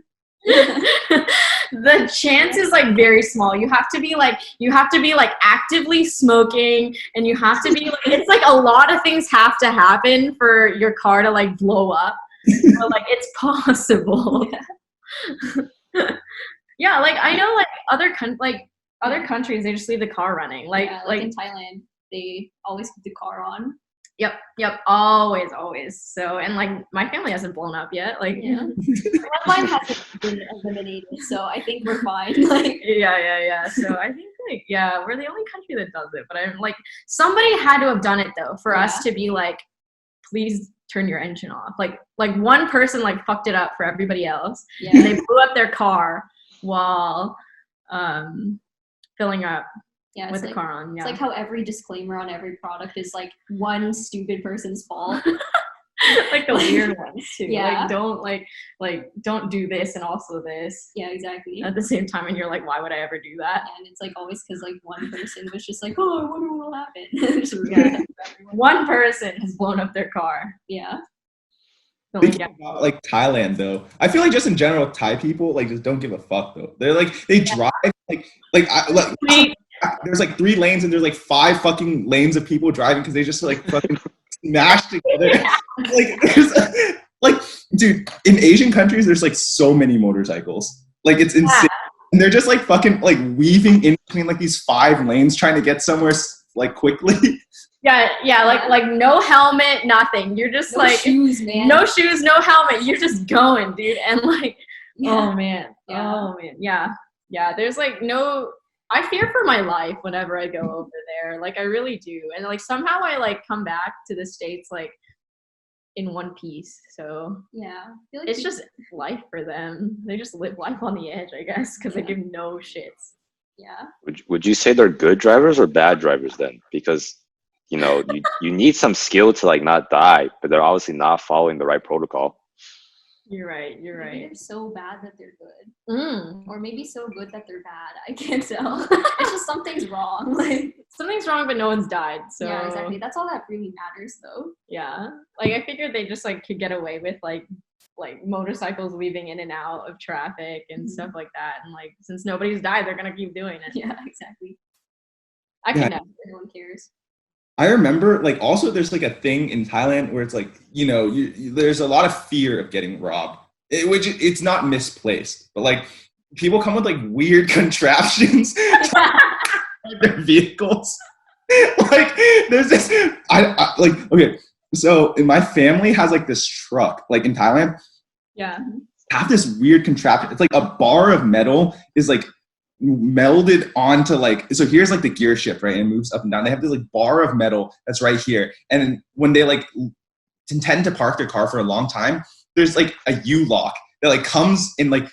The chance is like very small. You have to be like actively smoking, and you have to be like, it's like a lot of things have to happen for your car to like blow up. But like it's possible. Yeah, like I know like other countries they just leave the car running. Like in Thailand, they always keep the car on. Yep, always. So, and like my family hasn't blown up yet. Like, Mine hasn't been eliminated, so I think we're fine. Like, yeah. So I think like we're the only country that does it. But I'm like, somebody had to have done it though for us to be like, please turn your engine off. Like one person like fucked it up for everybody else. Yeah. And they blew up their car while filling up. Yeah, with the car on. Yeah. It's like how every disclaimer on every product is like one stupid person's fault. Like the weird ones too. Yeah. Like don't do this and also this. Yeah, exactly. At the same time, and you're like, why would I ever do that? And it's like always because like one person was just like, oh, I wonder what will happen. One person has blown up their car. Yeah. Thinking about like Thailand though, I feel like just in general Thai people like just don't give a fuck though. They're like they drive there's like 3 lanes and there's like 5 fucking lanes of people driving because they just like fucking smash together. Like there's like dude, in Asian countries, there's like so many motorcycles. Like it's insane. And they're just like fucking like weaving in between like these 5 lanes trying to get somewhere like quickly. Yeah, like no helmet, nothing. You're just No like shoes, man. no shoes, no helmet. You're just going, dude. And like, Yeah. oh man, yeah. There's like no. I fear for my life whenever I go over there. Like I really do. And like somehow I like come back to the States like in one piece. So Yeah. I feel like it's just life for them. They just live life on the edge, I guess, because they give no shits. Yeah. Would you say they're good drivers or bad drivers then? Because you know you need some skill to like not die, but they're obviously not following the right protocol. You're right. Maybe they're so bad that they're good. Mm. Or maybe so good that they're bad. I can't tell. It's just something's wrong. Like, Something's wrong, but no one's died. So yeah, exactly. That's all that really matters, though. Yeah, like I figured they just like could get away with like motorcycles weaving in and out of traffic and stuff like that. And like since nobody's died, they're gonna keep doing it. Yeah, exactly. I can never. No one cares. I remember, like, also there's like a thing in Thailand where it's like, you know, there's a lot of fear of getting robbed, which it's not misplaced, but like people come with like weird contraptions to their vehicles. Like, there's this, I like, okay, so in my family has like this truck, like in Thailand, Yeah. have this weird contraption. It's like a bar of metal is like melded onto like, so here's like the gear shift, right? And it moves up and down. They have this like bar of metal that's right here. And when they like intend to park their car for a long time, there's like a U-lock that like comes in like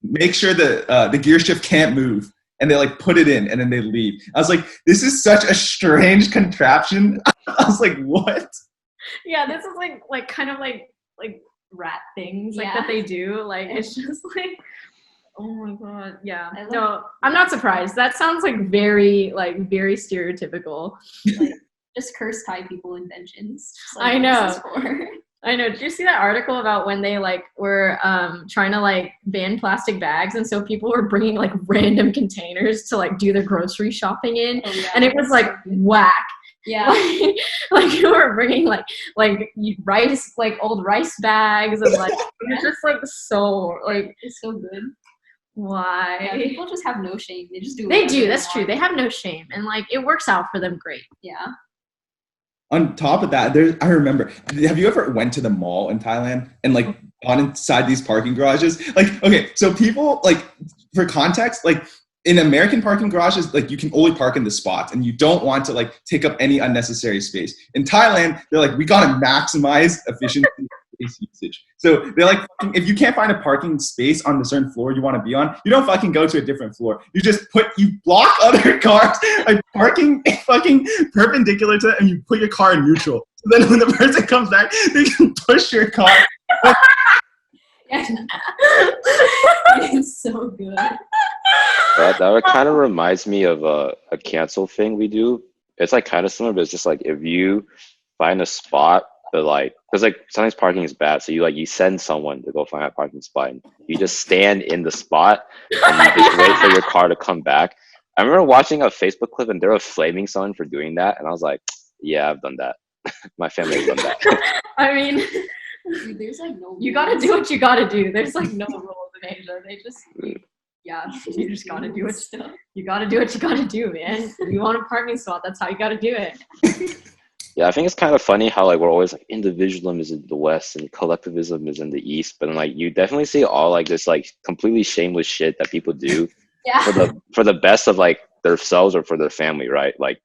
make sure the gear shift can't move. And they like put it in and then they leave. I was like, this is such a strange contraption. I was like, what? Yeah, this is like kind of like rat things like that they do. Like it's just like, oh my god, yeah. No, I'm not surprised. That sounds like very stereotypical. Like, just curse Thai people inventions. Like, I know. I know. Did you see that article about when they like were trying to like ban plastic bags, and so people were bringing like random containers to like do their grocery shopping in, and it was like whack. Yeah, like you were bringing like rice, like old rice bags, and like it's just like so like it's so good. Why? Yeah, people just have no shame. They just do. They do. That's true. They have no shame, and like it works out for them great. Yeah. On top of that, I remember, have you ever went to the mall in Thailand and like gone inside these parking garages? Like, okay, so people, like, for context, like in American parking garages, like you can only park in the spots and you don't want to like take up any unnecessary space. In Thailand, they're like, we gotta maximize efficiency space usage. So they're like, if you can't find a parking space on the certain floor you want to be on, you don't fucking go to a different floor. You block other cars by parking fucking perpendicular to it, and you put your car in neutral. So then when the person comes back, they can push your car. It's so good. That kind of reminds me of a cancel thing we do. It's like kind of similar, but it's just like if you find a spot that like, because like sometimes parking is bad, so you send someone to go find a parking spot, and you just stand in the spot and you just wait for your car to come back. I remember watching a Facebook clip and they were flaming someone for doing that, and I was like, yeah, I've done that. My family has done that. I mean, dude, there's like no rules. You gotta do what you gotta do. There's like no rules in Asia. They just you just gotta do it. You gotta do what you gotta do, man. You want a parking spot, that's how you gotta do it. Yeah, I think it's kind of funny how like we're always like individualism is in the West and collectivism is in the East, but then, like you definitely see all like this like completely shameless shit that people do for the best of like themselves or for their family, right? Like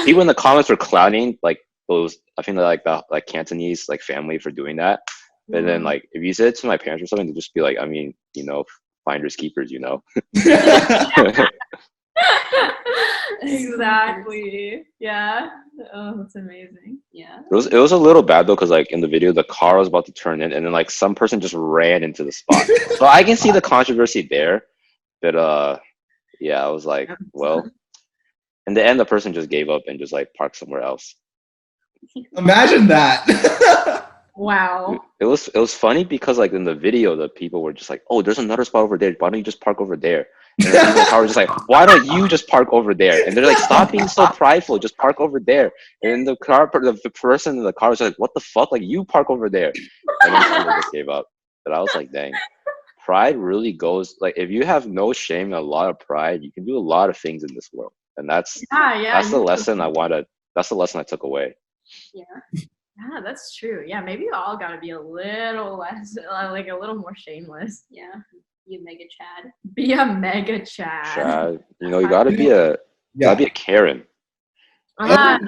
people in the comments were clowning like those, I think they're like the like Cantonese like family for doing that. But then like if you said it to my parents or something, they'd just be like, I mean, you know, finders keepers, you know. Exactly. Yeah. Oh, that's amazing. Yeah. It was a little bad though, because like in the video the car was about to turn in and then like some person just ran into the spot. So I can see the controversy there. But yeah, I was like, well, in the end the person just gave up and just like parked somewhere else. Imagine that. Wow. It was funny because like in the video the people were just like, oh, there's another spot over there, why don't you just park over there? And then people in the car were just like, why don't you just park over there? And they're like, stop being so prideful, just park over there. And then the person in the car was like, what the fuck? Like, you park over there. And then people just gave up. But I was like, dang, pride really goes, like, if you have no shame and a lot of pride, you can do a lot of things in this world. And that's the lesson that's the lesson I took away. Yeah. Yeah, that's true. Yeah, maybe you all got to be a little less, like a little more shameless. Yeah. Be a mega Chad. Be a mega Chad. Chad, you know, you gotta be a Karen. Yeah.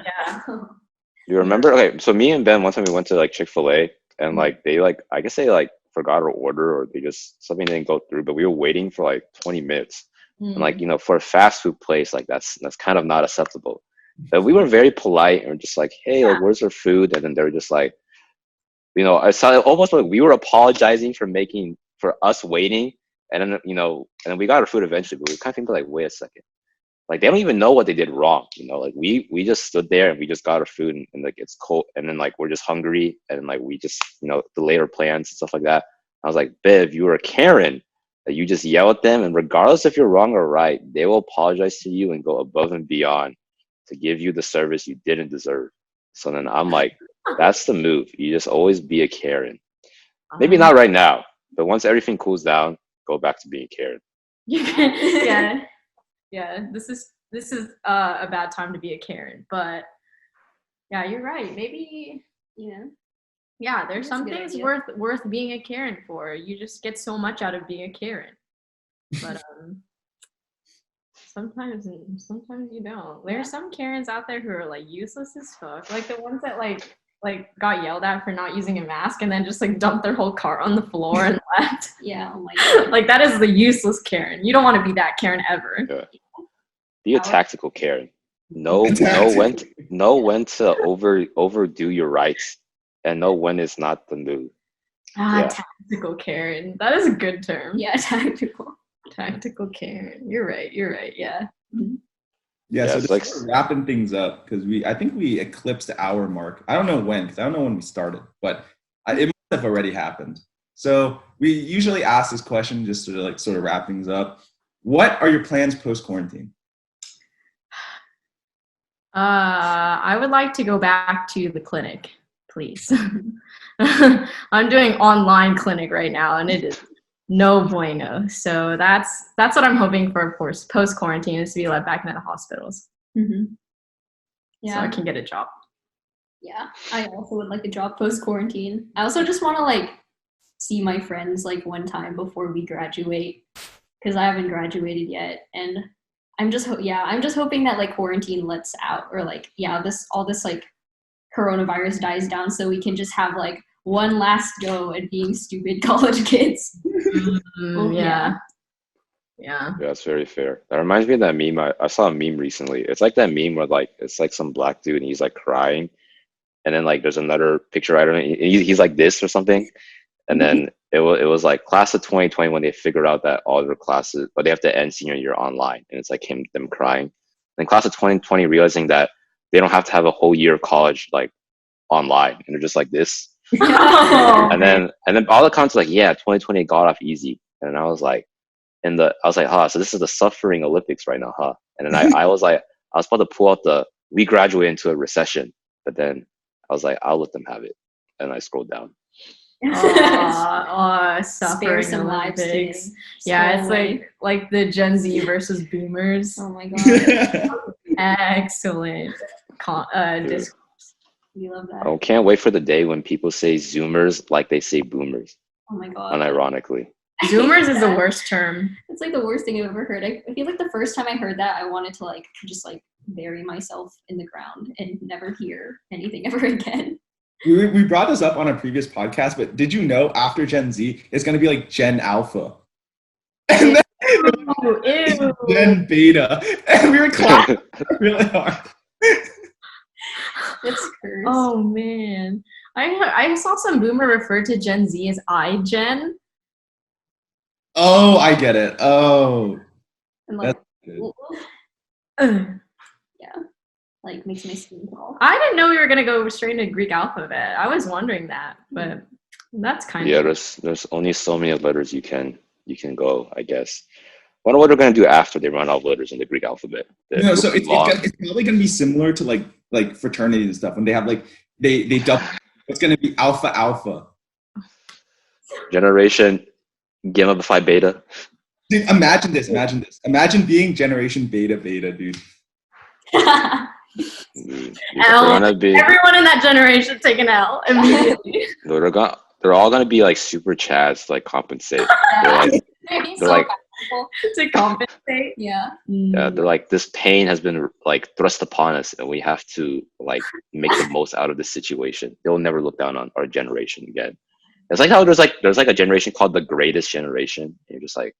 You remember? Okay, so me and Ben one time we went to like Chick-fil-A and like they like I guess they like forgot our order or they just something didn't go through, but we were waiting for like 20 minutes. And like, you know, for a fast food place, like that's kind of not acceptable. But we were very polite and just like, hey, like, where's our food? And then they were just like, you know, I saw it almost like we were apologizing for us waiting. And then, you know, and then we got our food eventually, but we kind of think like, wait a second. Like, they don't even know what they did wrong. You know, like we just stood there and we just got our food and like, it's cold. And then like, we're just hungry. And like, we just, you know, delayed our plans and stuff like that. I was like, Biv, you were a Karen. That you just yell at them. And regardless if you're wrong or right, they will apologize to you and go above and beyond to give you the service you didn't deserve. So then I'm like, that's the move. You just always be a Karen. Maybe not right now, but once everything cools down, go back to being Karen. Yeah. This is a bad time to be a Karen, but yeah, you're right. Maybe yeah, there's some things worth being a Karen for. You just get so much out of being a Karen, but sometimes you don't. There's some Karens out there who are like useless as fuck, like the ones that like got yelled at for not using a mask and then just like dumped their whole cart on the floor and left. Yeah, oh my God. Like that is the useless Karen. You don't want to be that Karen ever. Yeah. Be a tactical Karen. Know when to overdo your rights and know when it's not the move. Tactical Karen. That is a good term. Yeah, tactical Karen. You're right. Yeah. Mm-hmm. Yeah, so just like wrapping things up because I think we eclipsed the hour mark. I don't know when, because I don't know when we started, but it must have already happened. So we usually ask this question just to like sort of wrap things up. What are your plans post-quarantine? I would like to go back to the clinic, please. I'm doing online clinic right now, and it is no bueno. So that's what I'm hoping for, of course, post-quarantine is to be let back into the hospitals. Mm-hmm. Yeah. So I can get a job. Yeah, I also would like a job post-quarantine. I also just want to like see my friends like one time before we graduate because I haven't graduated yet, and I'm just hoping that like quarantine lets out or like all this like coronavirus dies down so we can just have like one last go at being stupid college kids. Yeah, that's very fair. That reminds me of that meme. I saw a meme recently. It's like that meme where like it's like some black dude and he's like crying, and then like there's another picture. I don't know. He's like this or something, and then it was like class of 2020 when they figured out that all their classes, but they have to end senior year online, and it's like them crying. And class of 2020 realizing that they don't have to have a whole year of college like online, and they're just like this. And then all the comments were like, yeah, 2020 got off easy, and I was like, so this is the suffering Olympics right now, huh? And then I was like, I was about to pull out we graduate into a recession, but then I was like, I'll let them have it, and I scrolled down. Suffering some Olympics. Yeah, it's like the Gen Z versus Boomers. Oh my God. Excellent discourse. We love that. I can't wait for the day when people say Zoomers like they say Boomers. Oh my God. Unironically. Zoomers is the worst term. It's like the worst thing I've ever heard. I feel like the first time I heard that, I wanted to like just like bury myself in the ground and never hear anything ever again. We brought this up on a previous podcast, but did you know after Gen Z, it's going to be like Gen Alpha? And then Gen Beta. And we were clapping really hard. It's cursed. Oh, man. I saw some boomer refer to Gen Z as iGen. Oh, I get it. Oh. And like, yeah. Like makes my skin crawl. I didn't know we were gonna go straight into Greek alphabet. I was wondering that, but that's kind of there's only so many letters you can go, I guess. wonder what they're gonna do after they run out of letters in the Greek alphabet. No, so it's probably gonna be similar to like fraternities and stuff when they have like they double. It's gonna be alpha alpha. Generation Gamma Phi Beta. Dude, imagine this. Imagine being generation beta, dude. L. Everyone in that generation take an L immediately. They're all gonna be like super chads to like compensate. They're like to compensate. Yeah. Yeah, they're like, this pain has been like thrust upon us, and we have to like make the most out of this situation. They'll never look down on our generation again. It's like how there's like a generation called the Greatest Generation. And you're just like,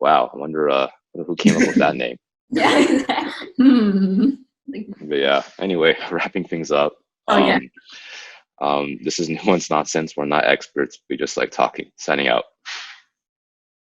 wow, I wonder who came up with that name. Yeah, exactly. But yeah, anyway, wrapping things up. This is Nuanced Nonsense. We're not experts. We just like talking. Signing out.